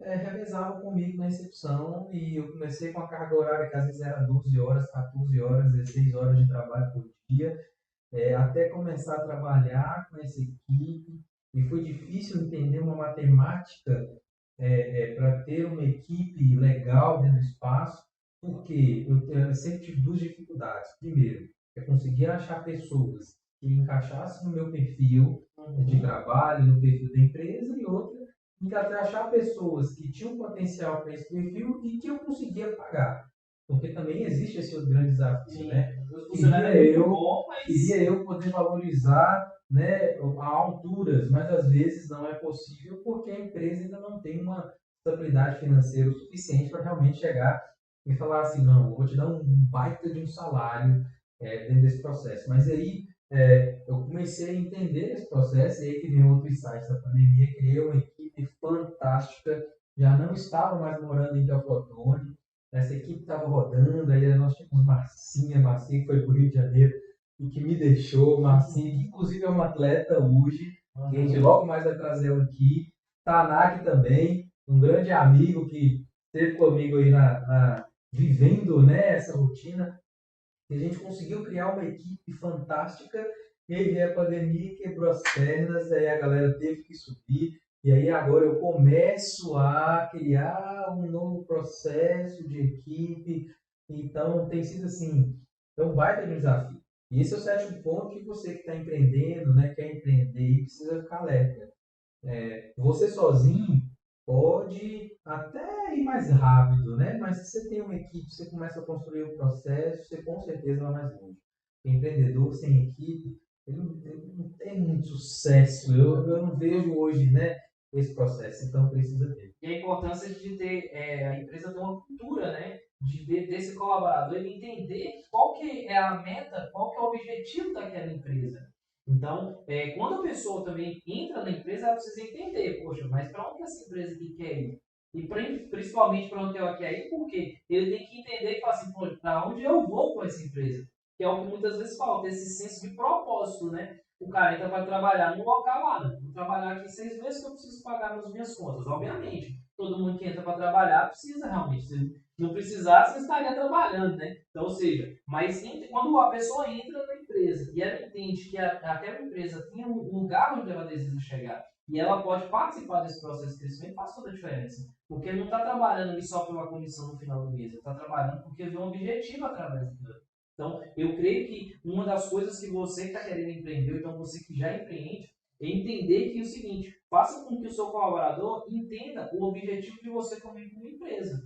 revezava comigo na recepção e eu comecei com a carga horária que às vezes era 12 horas, 14 horas, 16 horas de trabalho por dia, até começar a trabalhar com essa equipe e foi difícil entender uma matemática para ter uma equipe legal dentro do espaço, porque eu sempre tive 2 dificuldades. Primeiro, é conseguir achar pessoas que encaixassem no meu perfil de trabalho, no perfil da empresa, e outra, achar pessoas que tinham potencial para esse perfil e que eu conseguia pagar. Porque também existe esse outro grande desafio, Sim, né? Bom, mas... Queria eu poder valorizar, né, a alturas, mas às vezes não é possível porque a empresa ainda não tem uma estabilidade financeira o suficiente para realmente chegar e falar assim, não, eu vou te dar um baita de um salário dentro desse processo. Mas aí eu comecei a entender esse processo e aí que vem outro insight da pandemia, criei uma equipe fantástica, já não estava mais morando em Teoflotone, essa equipe estava rodando, aí nós tínhamos Marcinha que foi para o Rio de Janeiro e que me deixou, Marcinha, que inclusive é uma atleta hoje, que a gente logo mais vai trazer ela aqui, Tanak também, um grande amigo que esteve comigo aí vivendo, né, essa rotina, e a gente conseguiu criar uma equipe fantástica, e aí veio a pandemia, quebrou as pernas, aí a galera teve que subir, e aí agora eu começo a criar um novo processo de equipe, então tem sido assim, é um baita de um desafio. E esse é o 7º ponto que você que está empreendendo, né, quer empreender e precisa ficar alerta. Você sozinho pode até ir mais rápido, né? Mas se você tem uma equipe, você começa a construir o processo, você com certeza vai mais longe. O empreendedor sem equipe, ele não tem muito sucesso. Eu não vejo hoje, né, esse processo, então precisa ter. E a importância de ter, a empresa ter uma cultura, né? Desse colaborador, ele entender qual que é a meta, qual que é o objetivo daquela empresa. Então, quando a pessoa também entra na empresa, ela precisa entender, poxa, mas para onde essa empresa aqui quer ir? E principalmente para onde ela quer ir, porque ele tem que entender e falar assim, para onde eu vou com essa empresa? Que é o que muitas vezes falta, esse senso de propósito, né? O cara entra para trabalhar no local lá, né? Vou trabalhar aqui 6 meses que eu preciso pagar as minhas contas. Obviamente, todo mundo que entra para trabalhar precisa realmente. Se não precisasse, você estaria trabalhando, né? Então, ou seja, mas quando a pessoa entra na empresa e ela entende que aquela empresa tem um lugar onde ela deseja chegar e ela pode participar desse processo de crescimento, faz toda a diferença. Porque ele não está trabalhando ali só pela comissão no final do mês, ele está trabalhando porque vê um objetivo através daquilo. Então, eu creio que uma das coisas que você que está querendo empreender, então você que já empreende, é entender que é o seguinte, faça com que o seu colaborador entenda o objetivo de você como empresa.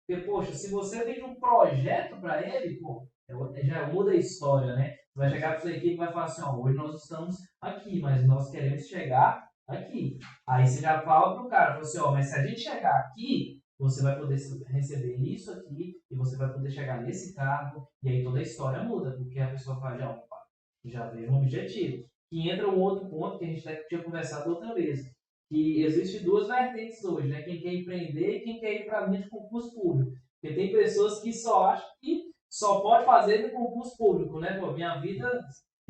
Porque, poxa, se você vende um projeto para ele, pô, já muda a história, né? Você vai chegar para sua equipe e vai falar assim, ó, hoje nós estamos aqui, mas nós queremos chegar aqui. Aí você já fala pro cara, fala assim, ó, mas se a gente chegar aqui, você vai poder receber isso aqui, e você vai poder chegar nesse cargo, e aí toda a história muda, porque a pessoa fala, já, opa, já veio um objetivo. E entra um outro ponto que a gente até tinha conversado outra vez, que existe duas vertentes hoje, né? Quem quer empreender e quem quer ir para a linha de concurso público. Porque tem pessoas que só acham que só pode fazer no concurso público, né? Pô, minha vida...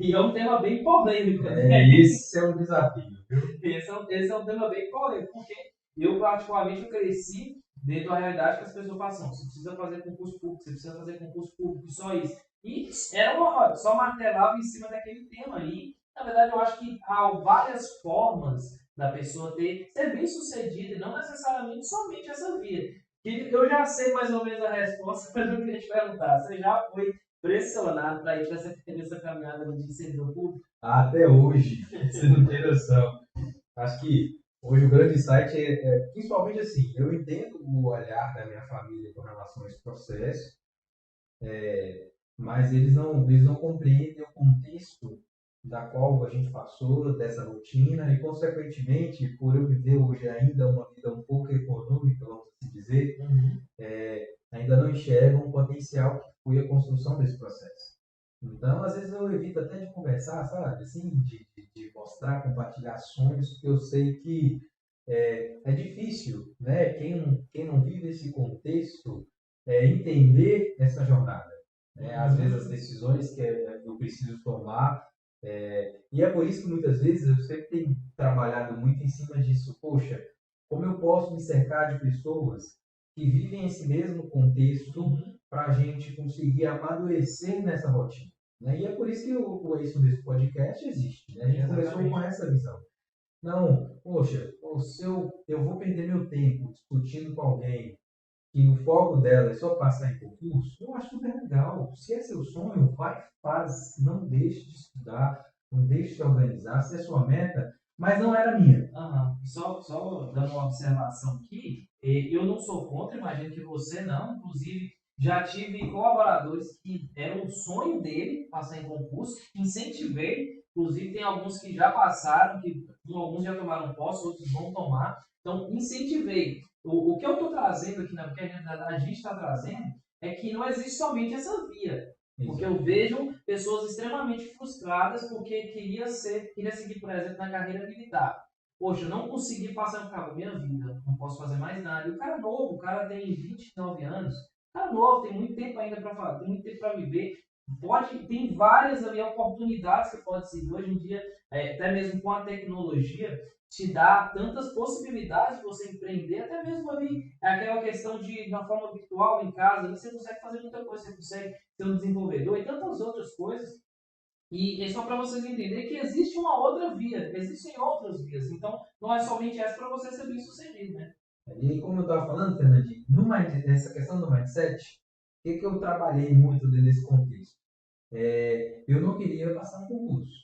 E é um tema bem polêmico, né? Esse é um desafio, viu? Esse é um tema bem polêmico, porque eu, particularmente, eu cresci dentro da realidade que as pessoas falam, você precisa fazer concurso público, você precisa fazer concurso público, só isso. E era uma roda, só martelava em cima daquele tema. E, na verdade, eu acho que há várias formas da pessoa ser bem sucedida, e não necessariamente somente essa via. Eu já sei mais ou menos a resposta, mas eu queria te perguntar, você já foi pressionado para ir para essa caminhada de servidor público? Até hoje, você não tem noção. Acho que hoje o grande insight principalmente assim, eu entendo o olhar da minha família com relação a esse processo, mas eles não compreendem o contexto da qual a gente passou, dessa rotina, e consequentemente, por eu viver hoje ainda uma vida um pouco econômica, vamos assim dizer, ainda não enxergam o potencial que foi a construção desse processo. Então, às vezes eu evito até de conversar, sabe? Assim, de mostrar, compartilhar sonhos, porque eu sei que é difícil, né? Quem não vive esse contexto entender essa jornada. Né? Às vezes as decisões que eu preciso tomar, e é por isso que muitas vezes eu sempre tenho trabalhado muito em cima disso. Poxa, como eu posso me cercar de pessoas que vivem esse mesmo contexto para a gente conseguir amadurecer nessa rotina. Né? E é por isso que o Isso desse podcast existe. Né? A gente começou com essa visão. Não, poxa, se eu vou perder meu tempo discutindo com alguém que o foco dela é só passar em concurso, eu acho super legal. Se é seu sonho, vai, faz, não deixe de estudar, não deixe de se organizar, se é sua meta, mas não era minha. Só dando uma observação aqui, eu não sou contra, imagino que você não, inclusive já tive colaboradores que era um sonho dele passar em concurso, incentivei, inclusive tem alguns que já passaram, que alguns já tomaram posse, outros vão tomar, então incentivei. O que eu estou trazendo aqui, porque a gente está trazendo, é que não existe somente essa via. Porque eu vejo pessoas extremamente frustradas porque queria seguir, por exemplo, na carreira militar. Poxa, eu não consegui passar no cabo minha vida, não posso fazer mais nada. E o cara é novo, o cara tem 29 anos, o cara é novo, tem muito tempo ainda para fazer, tem muito tempo para viver. Tem várias ali, oportunidades que pode seguir. Hoje em dia, até mesmo com a tecnologia, te dá tantas possibilidades de você empreender, até mesmo ali, aquela questão de, na forma virtual, em casa, você consegue fazer muita coisa, você consegue ser um desenvolvedor e tantas outras coisas. E é só para vocês entenderem que existe uma outra via, existem outras vias. Então, não é somente essa para você ser bem sucedido, né? E aí, como eu estava falando, Fernandinho, nessa questão do mindset, o que eu trabalhei muito dentro desse contexto? Eu não queria passar um concurso.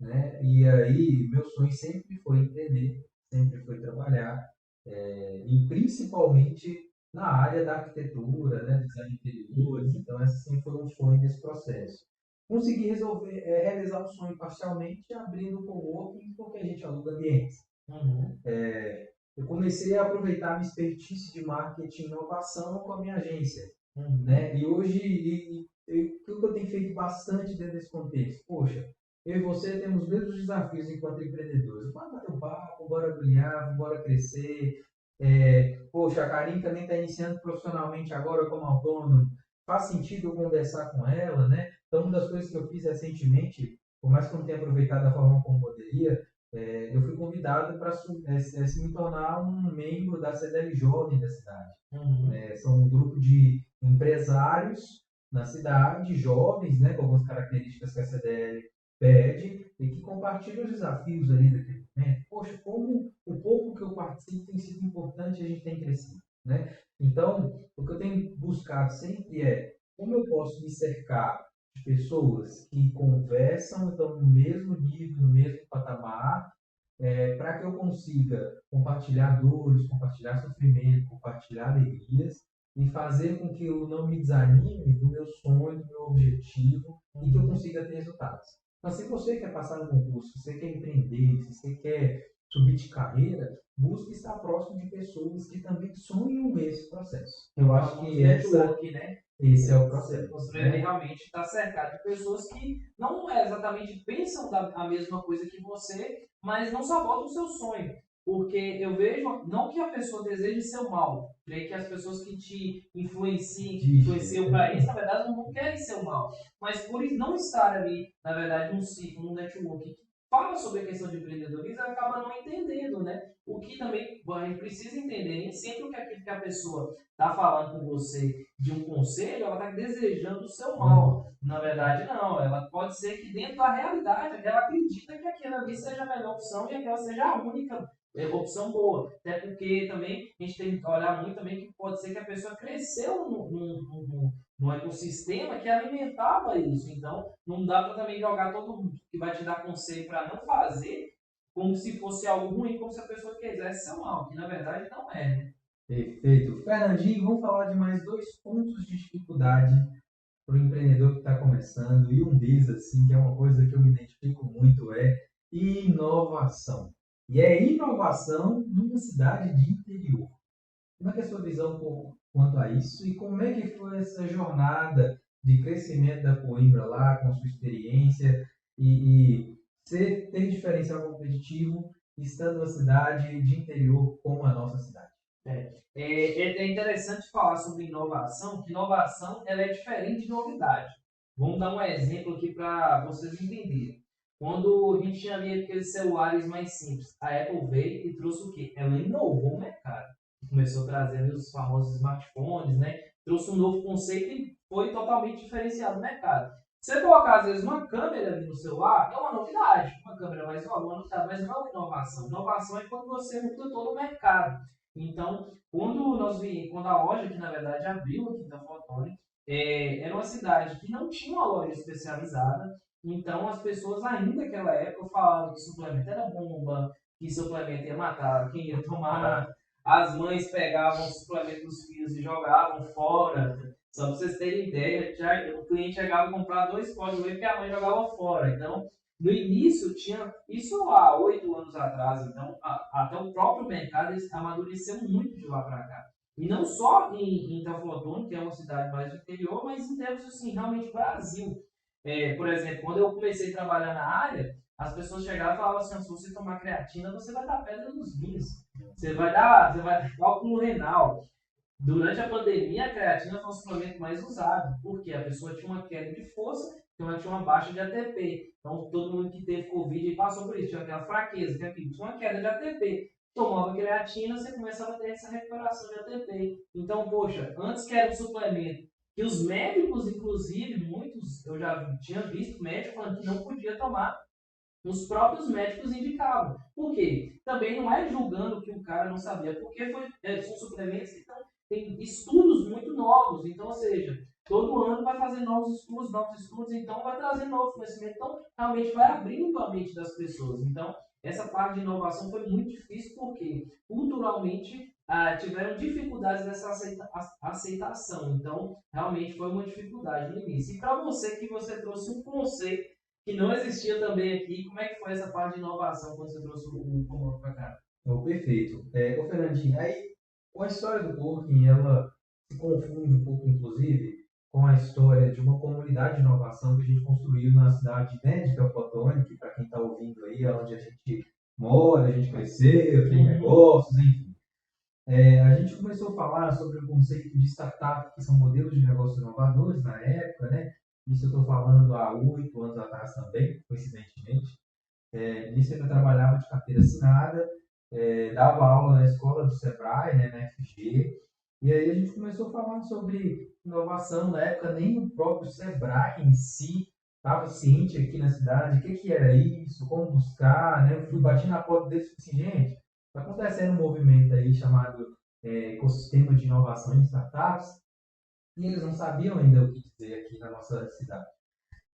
Né? E aí, meu sonho sempre foi empreender, sempre foi trabalhar, e principalmente na área da arquitetura, né? Design de interiores. Então, esse sempre foi um sonho desse processo. Consegui realizar o sonho parcialmente abrindo o coworking, porque a gente aluga ambientes. Eu comecei a aproveitar a minha expertise de marketing e inovação com a minha agência. Né? E hoje, o que eu tenho feito bastante dentro desse contexto? Poxa, eu e você temos os mesmos desafios enquanto empreendedores. Bora bater um papo, bora brilhar, bora crescer. Poxa, a Karine também está iniciando profissionalmente agora como autônomo. Faz sentido eu conversar com ela, né? Então, uma das coisas que eu fiz recentemente, por mais que eu não tenha aproveitado da forma como poderia, eu fui convidado para se me tornar um membro da CDL Jovem da cidade. São um grupo de empresários na cidade, jovens, né, com algumas características que a CDL pede e que compartilha os desafios ali daquele momento. Poxa, como o pouco que eu participo tem sido importante e a gente tem crescido, né? Então, o que eu tenho buscado sempre é como eu posso me cercar de pessoas que conversam, estão no mesmo nível, no mesmo patamar, para que eu consiga compartilhar dores, compartilhar sofrimento, compartilhar alegrias e fazer com que eu não me desanime do meu sonho, do meu objetivo e que eu consiga ter resultados. Então, se você quer passar no concurso, se você quer empreender, se você quer subir de carreira, busque estar próximo de pessoas que também sonham esse processo. Eu acho que esse é o processo. Você realmente está cercado de pessoas que não exatamente pensam a mesma coisa que você, mas não sabotam o seu sonho. Porque eu vejo, não que a pessoa deseje seu mal, creio que as pessoas que te influenciam para isso, na verdade, não querem seu mal. Mas por não estar ali, na verdade, num ciclo, num network que fala sobre a questão de empreendedorismo, ela acaba não entendendo, né? O que também a gente precisa entender, nem sempre o que aquilo que a pessoa está falando com você de um conselho, ela está desejando o seu mal. Na verdade, não. Ela pode ser que dentro da realidade, ela acredita que aquela ali seja a melhor opção e aquela seja a única opção boa. Até porque também a gente tem que olhar muito também que pode ser que a pessoa cresceu num ecossistema que alimentava isso. Então, não dá para também jogar todo mundo que vai te dar conselho para não fazer como se fosse algo ruim, como se a pessoa quisesse ser mal, que na verdade não é, né? Perfeito. Fernandinho, vamos falar de mais 2 pontos de dificuldade para o empreendedor que está começando. E um deles, assim, que é uma coisa que eu me identifico muito, é inovação. E é inovação numa cidade de interior. Como é que é a sua visão quanto a isso? E como é que foi essa jornada de crescimento da Coimbra lá, com a sua experiência? E você ter diferencial competitivo estando numa cidade de interior como a nossa cidade? É interessante falar sobre inovação, que inovação ela é diferente de novidade. Vamos dar um exemplo aqui para vocês entenderem. Quando a gente tinha ali aqueles celulares mais simples, a Apple veio e trouxe o quê? Ela inovou o mercado. Começou a trazer os famosos smartphones, né? Trouxe um novo conceito e foi totalmente diferenciado no mercado. Você colocar, às vezes, uma câmera ali no celular, é uma novidade. Uma câmera mais nova, uma novidade, mas não é uma inovação. Inovação é quando você muda todo o mercado. Então, quando a loja, que na verdade abriu aqui da Fotone, era uma cidade que não tinha uma loja especializada, então as pessoas ainda naquela época falavam que suplemento era bomba, que suplemento ia matar quem ia tomar. As mães pegavam o suplemento dos filhos e jogavam fora. Só para vocês terem ideia, o cliente chegava a comprar 2 potes de whey porque a mãe jogava fora. Então, no início, tinha isso há 8 anos atrás, então até o próprio mercado amadureceu muito de lá para cá. E não só em Itafoatone, que é uma cidade mais do interior, mas em termos assim, realmente Brasil. Por exemplo, quando eu comecei a trabalhar na área, as pessoas chegavam e falavam assim: se você tomar creatina, você vai dar pedra nos rins, você vai dar cálculo renal. Durante a pandemia, a creatina foi o suplemento mais usado, porque a pessoa tinha uma queda de força, então ela tinha uma baixa de ATP. Então, todo mundo que teve Covid e passou por isso, tinha aquela fraqueza, tinha uma queda de ATP. Tomava creatina, você começava a ter essa recuperação de ATP. Então, poxa, antes que era um suplemento que os médicos, inclusive, muitos, eu já tinha visto médicos falando que não podia tomar, os próprios médicos indicavam. Por quê? Também não é julgando que o cara não sabia, porque são suplementos que têm estudos muito novos. Então, ou seja, todo ano vai fazer novos estudos, então vai trazer novo conhecimento. Então, realmente vai abrindo a mente das pessoas. Então, essa parte de inovação foi muito difícil, porque culturalmente tiveram dificuldades nessa aceitação. Então, realmente foi uma dificuldade no início. E para você que você trouxe um conceito que não existia também aqui. Como é que foi essa parte de inovação quando você trouxe o comando para cá? Perfeito. Ô Fernandinho, aí com a história do Tolkien, ela se confunde um pouco, inclusive, com a história de uma comunidade de inovação que a gente construiu na cidade, né, de Teoflotone, que para quem está ouvindo aí, é onde a gente mora, a gente cresceu, tem negócios, enfim. A gente começou a falar sobre o conceito de startup, que são modelos de negócios inovadores na época, né? Isso eu estou falando há 8 anos atrás também, coincidentemente. Nisso eu ainda trabalhava de carteira assinada, dava aula na escola do Sebrae, né, na FG, e aí a gente começou a falar sobre inovação. Na época, nem o próprio Sebrae em si estava ciente aqui na cidade, o que, que era isso, como buscar, né? Eu fui bati na porta deles e falei assim, gente, está acontecendo um movimento aí chamado ecossistema de inovação em startups, e eles não sabiam ainda o que dizer aqui na nossa cidade.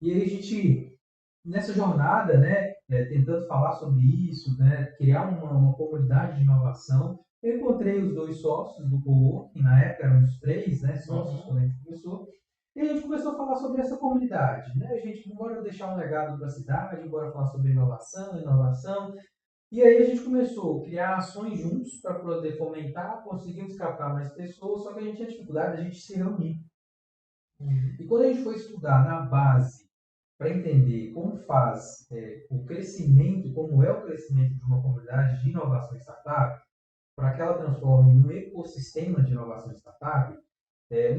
E aí a gente, nessa jornada, né, tentando falar sobre isso, né, criar uma comunidade de inovação, eu encontrei os dois sócios do coworking, na época eram os três, né, sócios quando a gente começou, e a gente começou a falar sobre essa comunidade, né, a gente, bora deixar um legado para a cidade, bora falar sobre inovação, e aí a gente começou a criar ações juntos para poder fomentar, conseguimos captar mais pessoas, só que a gente tinha dificuldade de a gente se reunir. E quando a gente foi estudar na base para entender como faz o crescimento, como é o crescimento de uma comunidade de inovação startup, para que ela transforme em um ecossistema de inovação startup,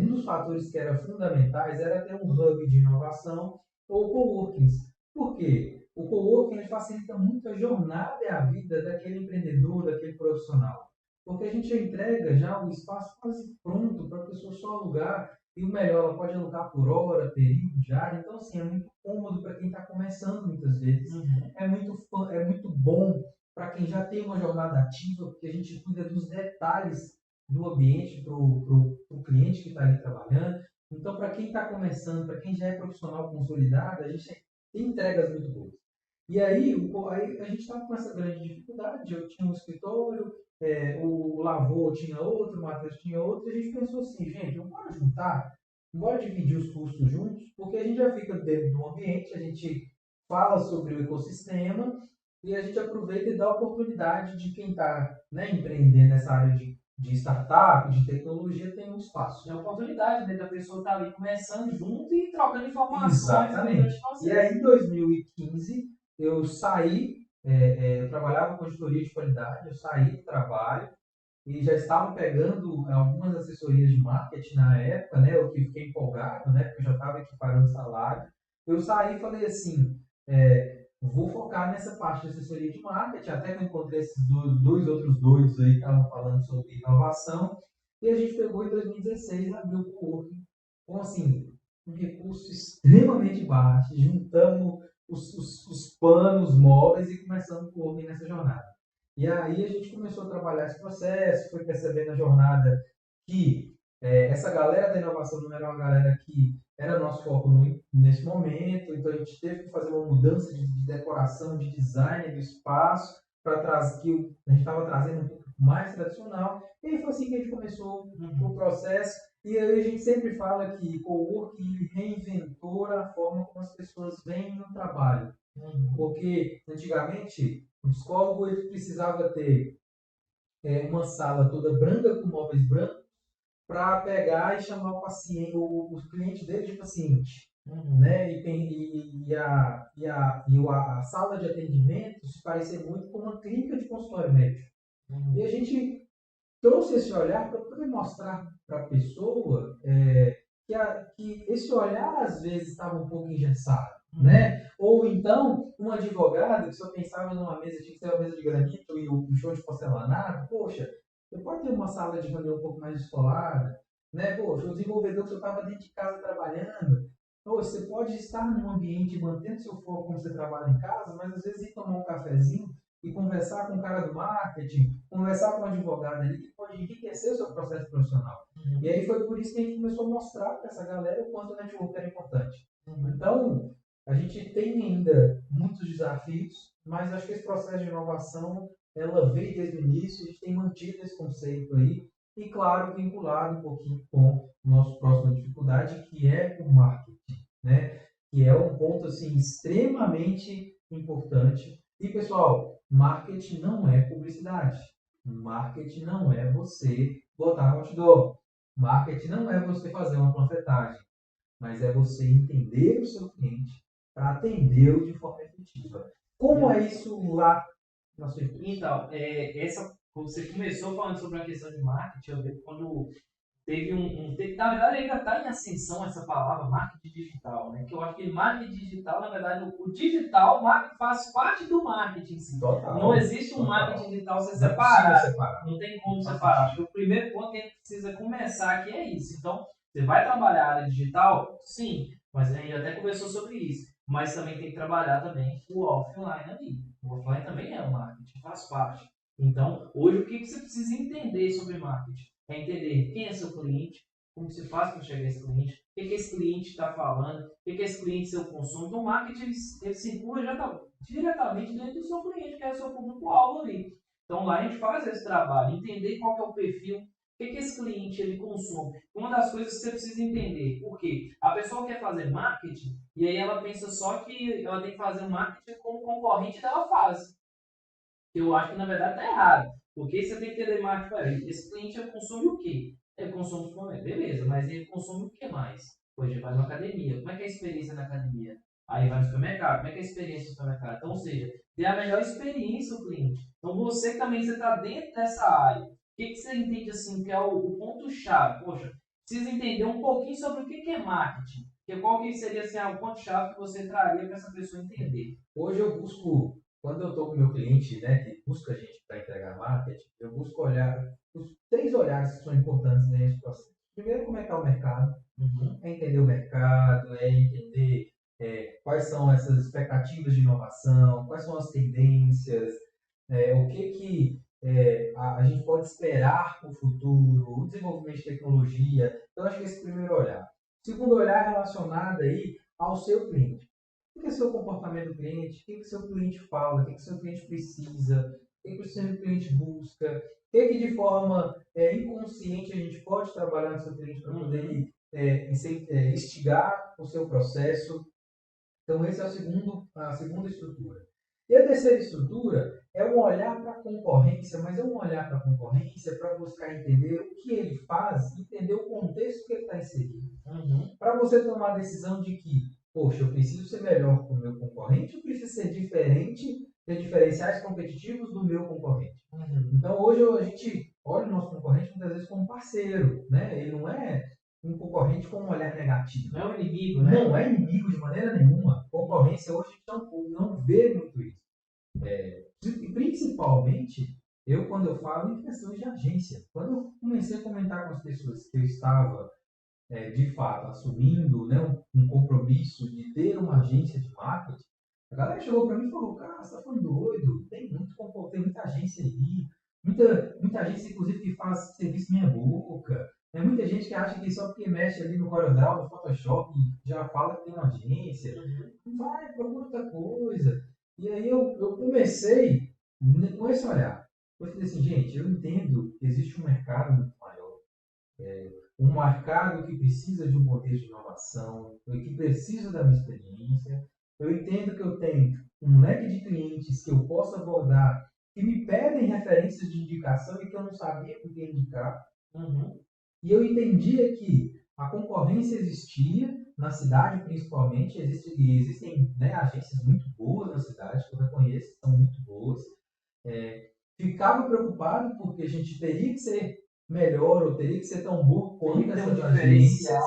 um dos fatores que era fundamentais era ter um hub de inovação ou coworkings. Por quê? O coworking ele facilita muito a jornada e a vida daquele empreendedor, daquele profissional. Porque a gente entrega já o espaço quase pronto para a pessoa só alugar. E o melhor, ela pode alugar por hora, período, diário. Então, assim, é muito cômodo para quem está começando muitas vezes. É muito bom para quem já tem uma jornada ativa, porque a gente cuida dos detalhes do ambiente para o cliente que está ali trabalhando. Então, para quem está começando, para quem já é profissional consolidado, a gente tem entregas muito boas. E aí, aí a gente estava com essa grande dificuldade. Eu tinha um escritório, o Lavô tinha outro, o Matheus tinha outro, e a gente pensou assim, gente, bora juntar, bora dividir os custos juntos, porque a gente já fica dentro do ambiente, a gente fala sobre o ecossistema e a gente aproveita e dá a oportunidade de quem está, né, empreendendo nessa área de startup, de tecnologia, tem um espaço. É oportunidade, né, da pessoa estar ali começando junto e trocando informações. Exatamente. E aí, em 2015, eu saí, eu trabalhava com consultoria de qualidade, eu saí do trabalho e já estava pegando algumas assessorias de marketing na época, né, eu que fiquei empolgado, né, porque eu já estava equiparando salário. Eu saí e falei assim, vou focar nessa parte de assessoria de marketing, até que eu encontrei esses dois outros doidos aí que estavam falando sobre inovação, e a gente pegou em 2016 e abriu o coworking. Então, assim, um recurso extremamente baixo, juntamos os panos móveis e começamos o coworking nessa jornada. E aí a gente começou a trabalhar esse processo, foi percebendo na jornada que essa galera da inovação não era uma galera que era nosso foco nesse momento, então a gente teve que fazer uma mudança de decoração, de design do espaço, para trazer que a gente estava trazendo um pouco mais tradicional, e aí foi assim que a gente começou o processo, e aí a gente sempre fala que o coworking reinventou a forma como as pessoas veem no trabalho, porque antigamente o psicólogo ele precisava ter uma sala toda branca com móveis brancos para pegar e chamar o paciente, o cliente dele de paciente. Né? A sala de atendimento se parecer muito com uma clínica de consultório médico. E a gente trouxe esse olhar para poder mostrar para a pessoa que esse olhar às vezes estava um pouco engessado. Né? Ou então, um advogado que só pensava numa mesa, tinha que ser uma mesa de granito e o chão de porcelanato, poxa, você pode ter uma sala de reunião um pouco mais descolada, né? Poxa, o desenvolvedor que só estava dentro de casa trabalhando, poxa, você pode estar num ambiente mantendo seu foco como você trabalha em casa, mas às vezes ir tomar um cafezinho e conversar com o cara do marketing, conversar com o advogado ali, que pode enriquecer o seu processo profissional. E aí foi por isso que a gente começou a mostrar para essa galera o quanto o network era importante. Então, a gente tem ainda muitos desafios, mas acho que esse processo de inovação, ela veio desde o início, a gente tem mantido esse conceito aí, e claro, vinculado um pouquinho com a nossa próxima dificuldade, que é o marketing, né? Que é um ponto, assim, extremamente importante. E, pessoal, marketing não é publicidade. Marketing não é você botar um outdoor. Marketing não é você fazer uma panfletagem, mas é você entender o seu cliente para atendê-lo de forma efetiva. Como é isso lá na sua empresa? Então, você começou falando sobre a questão de marketing, eu vejo quando teve na verdade ainda está em ascensão essa palavra marketing digital, né? Que eu acho que marketing digital, na verdade, o digital faz parte do marketing, sim. Total, não existe um marketing digital separado. Não tem como separar. Acho que o primeiro ponto que a gente precisa começar aqui é isso. Então, você vai trabalhar a área digital? Sim, mas a gente até conversou sobre isso. mas também tem que trabalhar também o offline ali. O offline também é o marketing, faz parte. Então, hoje, o que você precisa entender sobre marketing? É entender quem é seu cliente, como se faz para chegar a esse cliente, o que esse cliente está falando, o que esse cliente seu consome. Então, o marketing ele circula diretamente dentro do seu cliente, que é o seu público-alvo ali. Então, lá a gente faz esse trabalho, entender qual que é o perfil, o que esse cliente ele consome. Uma das coisas que você precisa entender, por quê? A pessoa quer fazer marketing e aí ela pensa só que ela tem que fazer o marketing como o concorrente dela faz. Eu acho que na verdade está errado. Porque você tem que entender marketing para ele. Esse cliente ele consome o quê? Ele consome suplemento, beleza, mas ele consome o que mais? Hoje ele vai numa academia. Como é que é a experiência na academia? Aí vai no supermercado. Como é que é a experiência no supermercado? Então, ou seja, dê a melhor experiência ao cliente. Então você também está dentro dessa área. O que você entende assim que é o ponto-chave? Poxa, precisa entender um pouquinho sobre o que é marketing. Porque qual que seria assim, o ponto-chave que você traria para essa pessoa entender? Hoje eu busco, quando eu estou com o meu cliente, né, que busca a gente para entregar marketing, eu busco olhar os 3 olhares que são importantes nesse processo. Primeiro, como é que está o mercado? É entender o mercado, é entender quais são essas expectativas de inovação, quais são as tendências, o que a gente pode esperar para o futuro, o desenvolvimento de tecnologia. Então, acho que esse primeiro olhar. Segundo olhar relacionado aí ao seu cliente. O que é o seu comportamento do cliente? O que o seu cliente fala? O que o seu cliente precisa? O que o seu cliente busca? O que de forma inconsciente a gente pode trabalhar no seu cliente para poder instigar o seu processo? Então, essa é a segunda estrutura. E a terceira estrutura é um olhar para a concorrência, mas é um olhar para a concorrência para buscar entender o que ele faz, entender o contexto que ele está inserido. Para você tomar a decisão de que, poxa, eu preciso ser melhor que o meu concorrente, eu preciso ser diferente, ter diferenciais competitivos do meu concorrente. Então, hoje a gente olha o nosso concorrente muitas vezes como parceiro, né? Ele não é um concorrente com um olhar negativo. Não é um inimigo, né? Não é inimigo de maneira nenhuma. Concorrência hoje a gente não vê muito isso. E principalmente, quando eu falo em questões de agência. Quando eu comecei a comentar com as pessoas que eu estava, de fato, assumindo, né, um compromisso de ter uma agência de marketing, a galera chegou para mim e falou, cara, você está falando doido, tem muita agência aí, muita agência, inclusive, que faz serviço meia boca. Tem muita gente que acha que só porque mexe ali no CorelDRAW, no Photoshop, já fala que tem uma agência. Vai, procura outra coisa. E aí eu comecei com esse olhar. Eu falei assim, gente, eu entendo que existe um mercado muito maior. Um mercado que precisa de um contexto de inovação, que precisa da minha experiência. Eu entendo que eu tenho um leque de clientes que eu posso abordar que me pedem referências de indicação e que eu não sabia por que indicar. E eu entendia que a concorrência existia, na cidade principalmente, existem né, agências muito boas na cidade, que eu reconheço, são muito boas. Ficava preocupado porque a gente teria que ser melhor ou teria que ser tão bom quanto essas agências.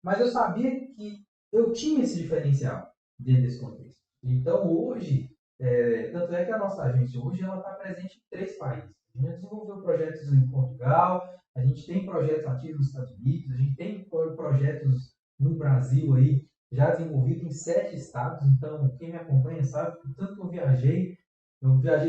Mas eu sabia que eu tinha esse diferencial dentro desse contexto. Então hoje, tanto é que a nossa agência hoje ela está presente em 3 países. A gente desenvolveu projetos em Portugal, a gente tem projetos ativos nos Estados Unidos, a gente tem projetos no Brasil aí, já desenvolvido em 7 estados. Então, quem me acompanha sabe que tanto que eu viajei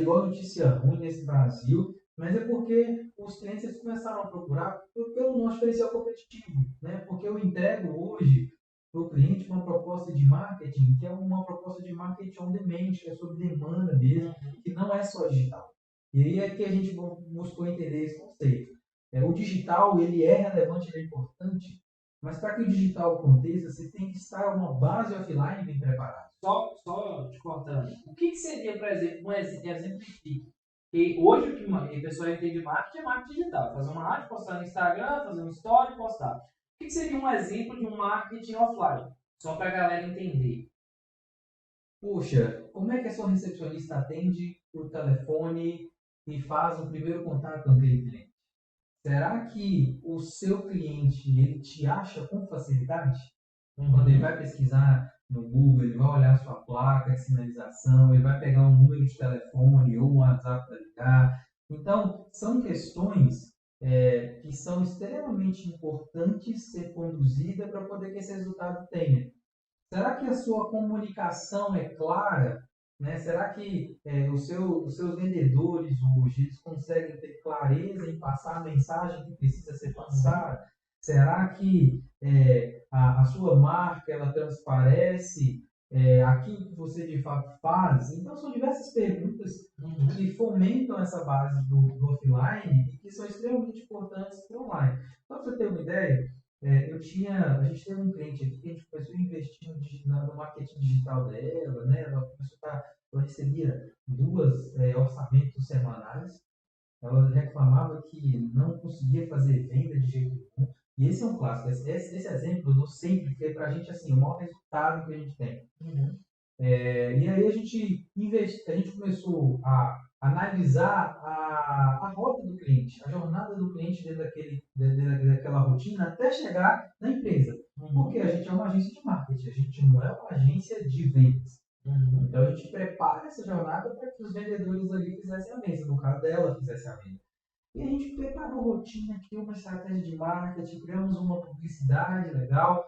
igual notícia ruim nesse Brasil, mas é porque os clientes começaram a procurar pelo nosso diferencial competitivo, né? Porque eu entrego hoje para o cliente uma proposta de marketing que é uma proposta de marketing on demand, que é sobre demanda mesmo, que não é só digital. E aí é que a gente buscou entender esse conceito. O digital ele é relevante, ele é importante, mas para que o digital aconteça, você tem que estar uma base offline bem preparada. Só te cortando. O que seria, por exemplo, um exemplifique? E hoje o que a pessoa entende marketing é marketing digital. Fazer uma arte, postar no Instagram, fazer um story, postar. O que seria um exemplo de um marketing offline? Só para a galera entender. Puxa, como é que a sua recepcionista atende por telefone e faz o primeiro contato com aquele cliente? Será que o seu cliente ele te acha com facilidade? Quando ele vai pesquisar no Google, ele vai olhar a sua placa de sinalização, ele vai pegar um número de telefone ou um WhatsApp para ligar. Então, são questões que são extremamente importantes ser conduzida para poder que esse resultado tenha. Será que a sua comunicação é clara? Né? Será que os seus vendedores hoje eles conseguem ter clareza em passar a mensagem que precisa ser passada? Será que a sua marca ela transparece aquilo que você de fato faz? Então, são diversas perguntas que fomentam essa base do offline e que são extremamente importantes para o online. Só para você ter uma ideia, a gente teve um cliente aqui que a gente começou a investir no marketing digital dela, né? Ela recebia duas orçamentos semanais. Ela reclamava que não conseguia fazer venda de jeito nenhum. E esse é um clássico. Esse exemplo eu dou sempre, porque para a gente assim, o maior resultado que a gente tem. E aí a gente começou a analisar a rota do cliente, a jornada do cliente daquela rotina até chegar na empresa. Porque a gente é uma agência de marketing, a gente não é uma agência de vendas. Então a gente prepara essa jornada para que os vendedores ali fizessem a venda, no caso dela fizesse a venda. E a gente preparou rotina, criou uma estratégia de marketing, criamos uma publicidade legal.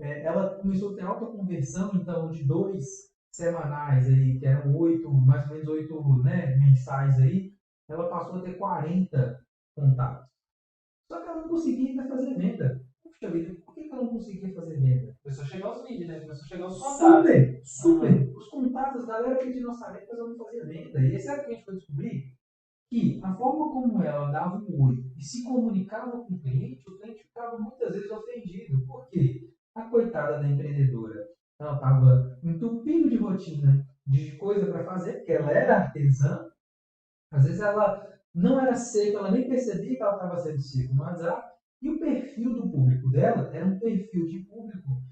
Ela começou a ter alta conversão, então, de 2 semanais aí, que eram 8, mais ou menos 8, né, mensais aí, ela passou a ter 40 contatos. Só que ela não conseguia ainda fazer venda. Puxa vida, por que ela não conseguia fazer venda? Começou a chegar os vídeos, né? Começou a chegar os contatos. Super. Os contatos, a galera pedindo orçamento, mas ela não fazia venda. E esse era o que a gente foi descobrir? Que a forma como ela dava um oi e se comunicava com o cliente ficava muitas vezes ofendido. Por quê? A coitada da empreendedora, ela estava entupindo de rotina, de coisa para fazer, porque ela era artesã. Às vezes ela não era seca, ela nem percebia que ela estava sendo seca no WhatsApp. E o perfil do público dela era um perfil de público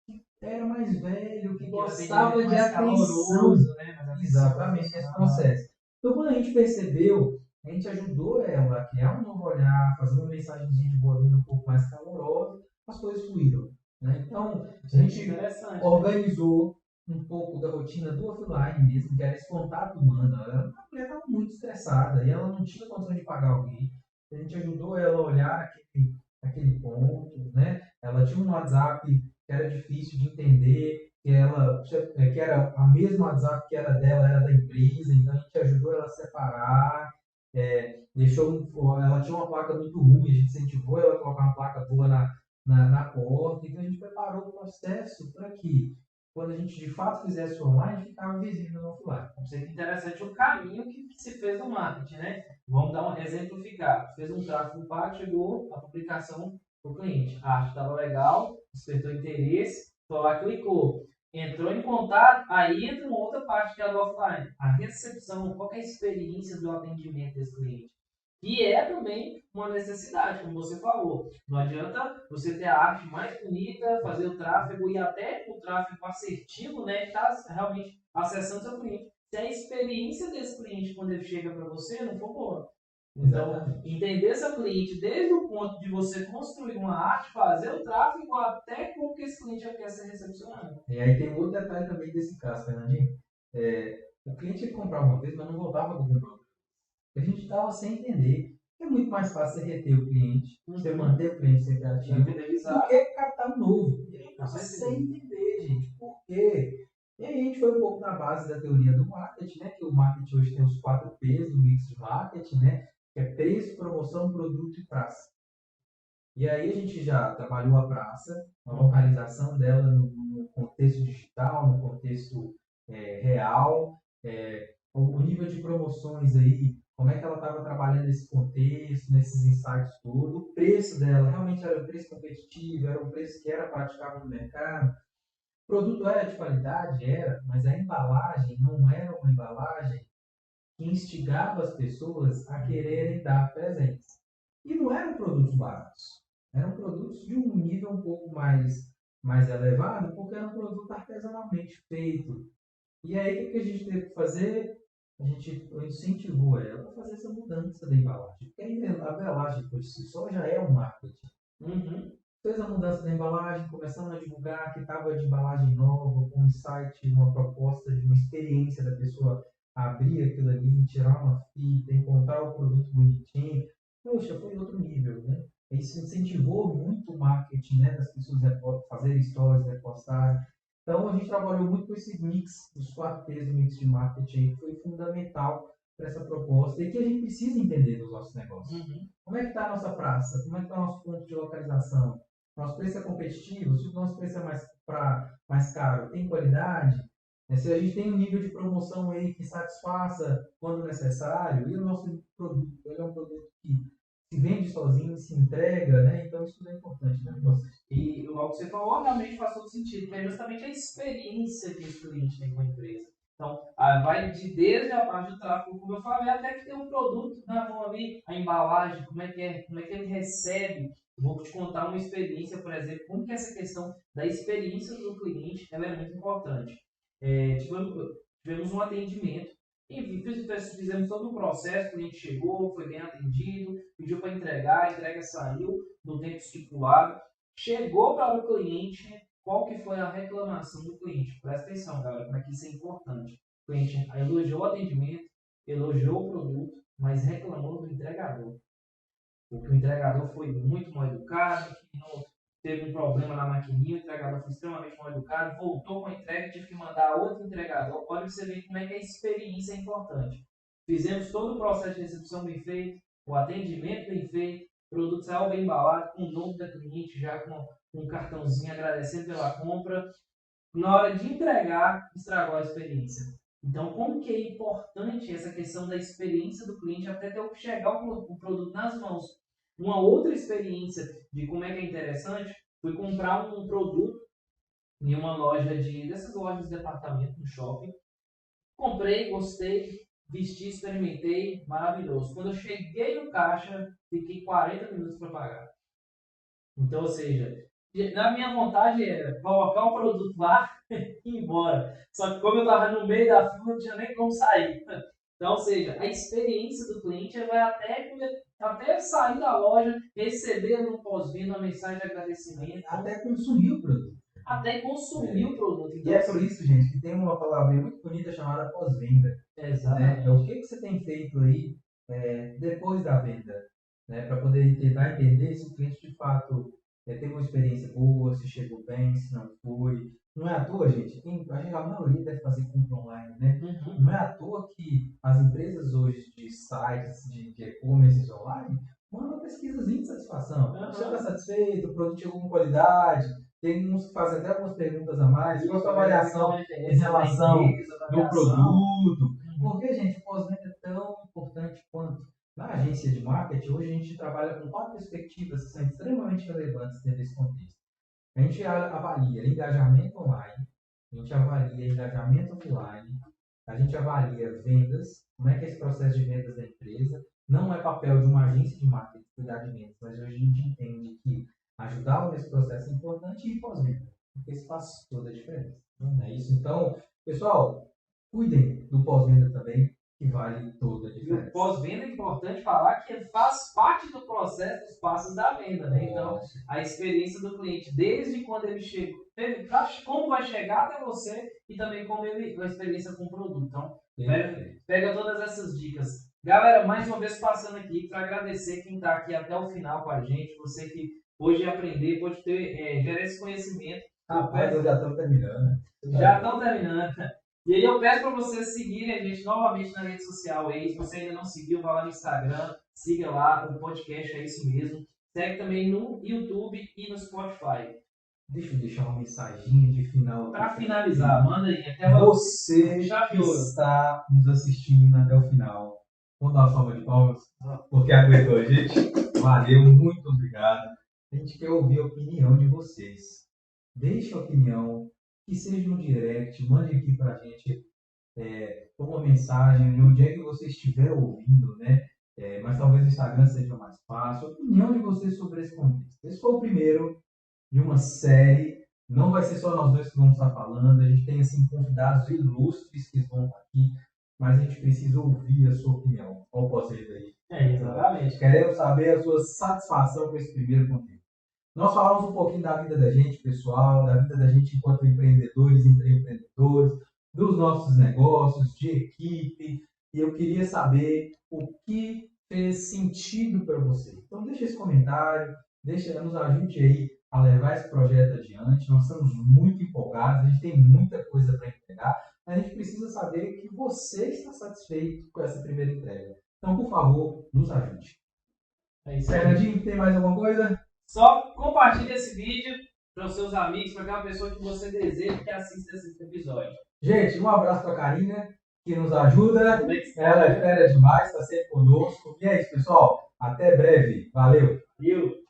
que era mais velho, que gostava de atenção. Né? Exatamente, esse processo. Então, quando a gente percebeu, a gente ajudou ela a criar um novo olhar, fazer uma mensagenzinha de boa-vinda um pouco mais calorosa, as coisas fluíram. Né? Então, a gente organizou um pouco da rotina do offline mesmo, que era esse contato humano. A mulher estava muito estressada e ela não tinha condição de pagar alguém. A gente ajudou ela a olhar aquele ponto. Né? Ela tinha um WhatsApp que era difícil de entender, que era a mesma WhatsApp que era dela, era da empresa, então a gente ajudou ela a separar, ela tinha uma placa muito ruim, a gente incentivou ela a colocar uma placa boa na porta, então a gente preparou o processo para que, quando a gente de fato fizesse online, ficava visível no offline. Isso é interessante o caminho que se fez no marketing, né? Vamos dar um exemplificar. Fez um tráfego pago, chegou a publicação do cliente. A arte estava legal, despertou interesse, foi lá, clicou. Entrou em contato, aí entra uma outra parte que é do offline. A recepção, qual é a experiência do atendimento desse cliente? E é também uma necessidade, como você falou. Não adianta você ter a arte mais bonita, fazer o tráfego e até o tráfego assertivo, né? Está realmente acessando seu cliente. Se a experiência desse cliente quando ele chega para você não for boa. Então, entender seu cliente desde o ponto de você construir uma arte, fazer o tráfego até como que esse cliente já quer ser recepcionado. E aí tem outro detalhe também desse caso, Fernandinho. O cliente ele comprava uma vez, mas não voltava para comprar. A gente estava sem entender. É muito mais fácil você reter o cliente, você manter o cliente sempre ativo, do que captar um novo. E a gente estava sem entender, gente, por quê? E aí a gente foi um pouco na base da teoria do marketing, né? Que o marketing hoje tem os 4 P's do mix de marketing, né? Que é preço, promoção, produto e praça. E aí a gente já trabalhou a praça, a localização dela no contexto digital, no contexto real, o nível de promoções aí, como é que ela estava trabalhando nesse contexto, nesses insights todos, o preço dela realmente era um preço competitivo, era um preço que era praticável no mercado, o produto era de qualidade, era, mas a embalagem não era uma embalagem que instigava as pessoas a quererem dar presentes. E não eram produtos baratos, eram produtos de um nível um pouco mais elevado, porque era um produto artesanalmente feito. E aí, o que a gente teve que fazer? A gente incentivou ela a fazer essa mudança da embalagem. Porque a embalagem por si só já é um marketing. Fez a mudança da embalagem, começamos a divulgar que estava de embalagem nova, com um site, uma proposta de uma experiência da pessoa abrir aquilo ali, tirar uma fita, encontrar o produto bonitinho. Poxa, foi outro nível, né? Isso incentivou muito o marketing, né, das pessoas fazerem stories, repostarem. Então, a gente trabalhou muito com esse mix, os 4 P's do mix de marketing, que foi fundamental para essa proposta e que a gente precisa entender dos nossos negócios. Como é que está a nossa praça? Como é que está o nosso ponto de localização? Nosso preço é competitivo? Se o nosso preço é mais caro, tem qualidade? Se a gente tem um nível de promoção aí que satisfaça quando necessário, e o nosso produto, ele é um produto que se vende sozinho, se entrega, né? Então isso tudo é importante, né? E o que você falou realmente faz todo sentido, que é justamente a experiência que o cliente tem com a empresa. Então, vai desde a parte do tráfego, como eu falei, até que tem um produto na mão ali, a embalagem, como é que ele recebe. Vou te contar uma experiência, por exemplo, como que essa questão da experiência do cliente ela é muito importante. Tivemos um atendimento, enfim, fizemos todo o processo, o cliente chegou, foi bem atendido, pediu para entregar, a entrega saiu no tempo estipulado. Chegou para o cliente, qual que foi a reclamação do cliente? Presta atenção, galera, como é que isso é importante. O cliente elogiou o atendimento, elogiou o produto, mas reclamou do entregador. Porque o entregador foi muito mal educado, teve um problema na maquininha, o entregador foi extremamente mal educado, voltou com a entrega e tive que mandar outro entregador. Olha você ver como é que a experiência é importante. Fizemos todo o processo de recepção bem feito, o atendimento bem feito, o produto saiu bem embalado, com o nome da cliente, já com um cartãozinho agradecendo pela compra. Na hora de entregar, estragou a experiência. Então, como que é importante essa questão da experiência do cliente até ter que chegar o produto nas mãos. Uma outra experiência de como é que é interessante foi comprar um produto em uma loja dessas lojas de departamento, no shopping. Comprei, gostei, vesti, experimentei, maravilhoso. Quando eu cheguei no caixa, fiquei 40 minutos para pagar. Então, ou seja, na minha vontade era colocar o produto lá e ir embora. Só que como eu estava no meio da fila, não tinha nem como sair. Então, ou seja, a experiência do cliente vai até sair da loja, receber no pós-venda uma mensagem de agradecimento. Até consumir o produto. Até consumir o produto. Então, e é por isso, gente, que tem uma palavra muito bonita chamada pós-venda. Exatamente. Né? O que você tem feito aí depois da venda? Né? Para poder tentar entender se o cliente de fato teve uma experiência boa, se chegou bem, se não foi. Não é à toa, gente, a maioria deve fazer compra online, né? Não é à toa que as empresas hoje de sites, de e-commerce online, mandam pesquisazinha de satisfação. Você está satisfeito? O produto chegou com qualidade? Tem uns que fazem até algumas perguntas a mais. Qual a sua avaliação em relação do produto? Porque, gente, o pós-venda é tão importante quanto. Na agência de marketing, hoje a gente trabalha com 4 perspectivas que são extremamente relevantes dentro desse contexto. A gente avalia engajamento online, a gente avalia engajamento offline, a gente avalia vendas, como é que é esse processo de vendas da empresa. Não é papel de uma agência de marketing cuidar de vendas, mas hoje a gente entende que ajudar nesse processo é importante e pós-venda, porque isso faz toda a diferença. Não é isso? Então, pessoal, cuidem do pós-venda também, que vale toda a diferença. E o pós-venda é importante falar que faz parte do processo dos passos da venda, né? Então, a experiência do cliente, desde quando ele chega, como vai chegar até você e também como a experiência com o produto. Então, pega todas essas dicas. Galera, mais uma vez passando aqui para agradecer quem está aqui até o final com a gente, você que pôde aprender, pôde gerar esse conhecimento. Rapaz, eu já estou terminando. Já estão terminando. E aí eu peço para vocês seguirem a gente novamente na rede social aí. Se você ainda não seguiu, vá lá no Instagram, siga lá, o podcast é isso mesmo. Segue também no YouTube e no Spotify. Deixa eu deixar uma mensagem de final. Para finalizar, manda aí. Você que está nos assistindo até o final, vamos dar uma salva de palmas, porque aguentou a gente. Valeu, muito obrigado. A gente quer ouvir a opinião de vocês. Deixe a opinião, que seja no direct, mande aqui para a gente uma mensagem, onde é que você estiver ouvindo, né? Mas talvez o Instagram seja mais fácil. A opinião de vocês sobre esse contexto. Esse foi o primeiro de uma série. Não vai ser só nós dois que vamos estar falando. A gente tem assim, convidados ilustres que vão estar aqui, mas a gente precisa ouvir a sua opinião. Qual pode ser daí? Exatamente. Queremos saber a sua satisfação com esse primeiro conteúdo. Nós falamos um pouquinho da vida da gente, pessoal, da vida da gente enquanto empreendedores, empreendedores, dos nossos negócios, de equipe. E eu queria saber o que fez sentido para você. Então, deixa esse comentário, nos ajude aí a levar esse projeto adiante. Nós estamos muito empolgados, a gente tem muita coisa para entregar, mas a gente precisa saber que você está satisfeito com essa primeira entrega. Então, por favor, nos ajude. É isso aí. Fernandinho, tem mais alguma coisa? Só compartilhe esse vídeo para os seus amigos, para aquela pessoa que você deseja que assista esse episódio. Gente, um abraço para a Karina, que nos ajuda. Ela é fera demais, está sempre conosco. E é isso, pessoal. Até breve. Valeu! Viu?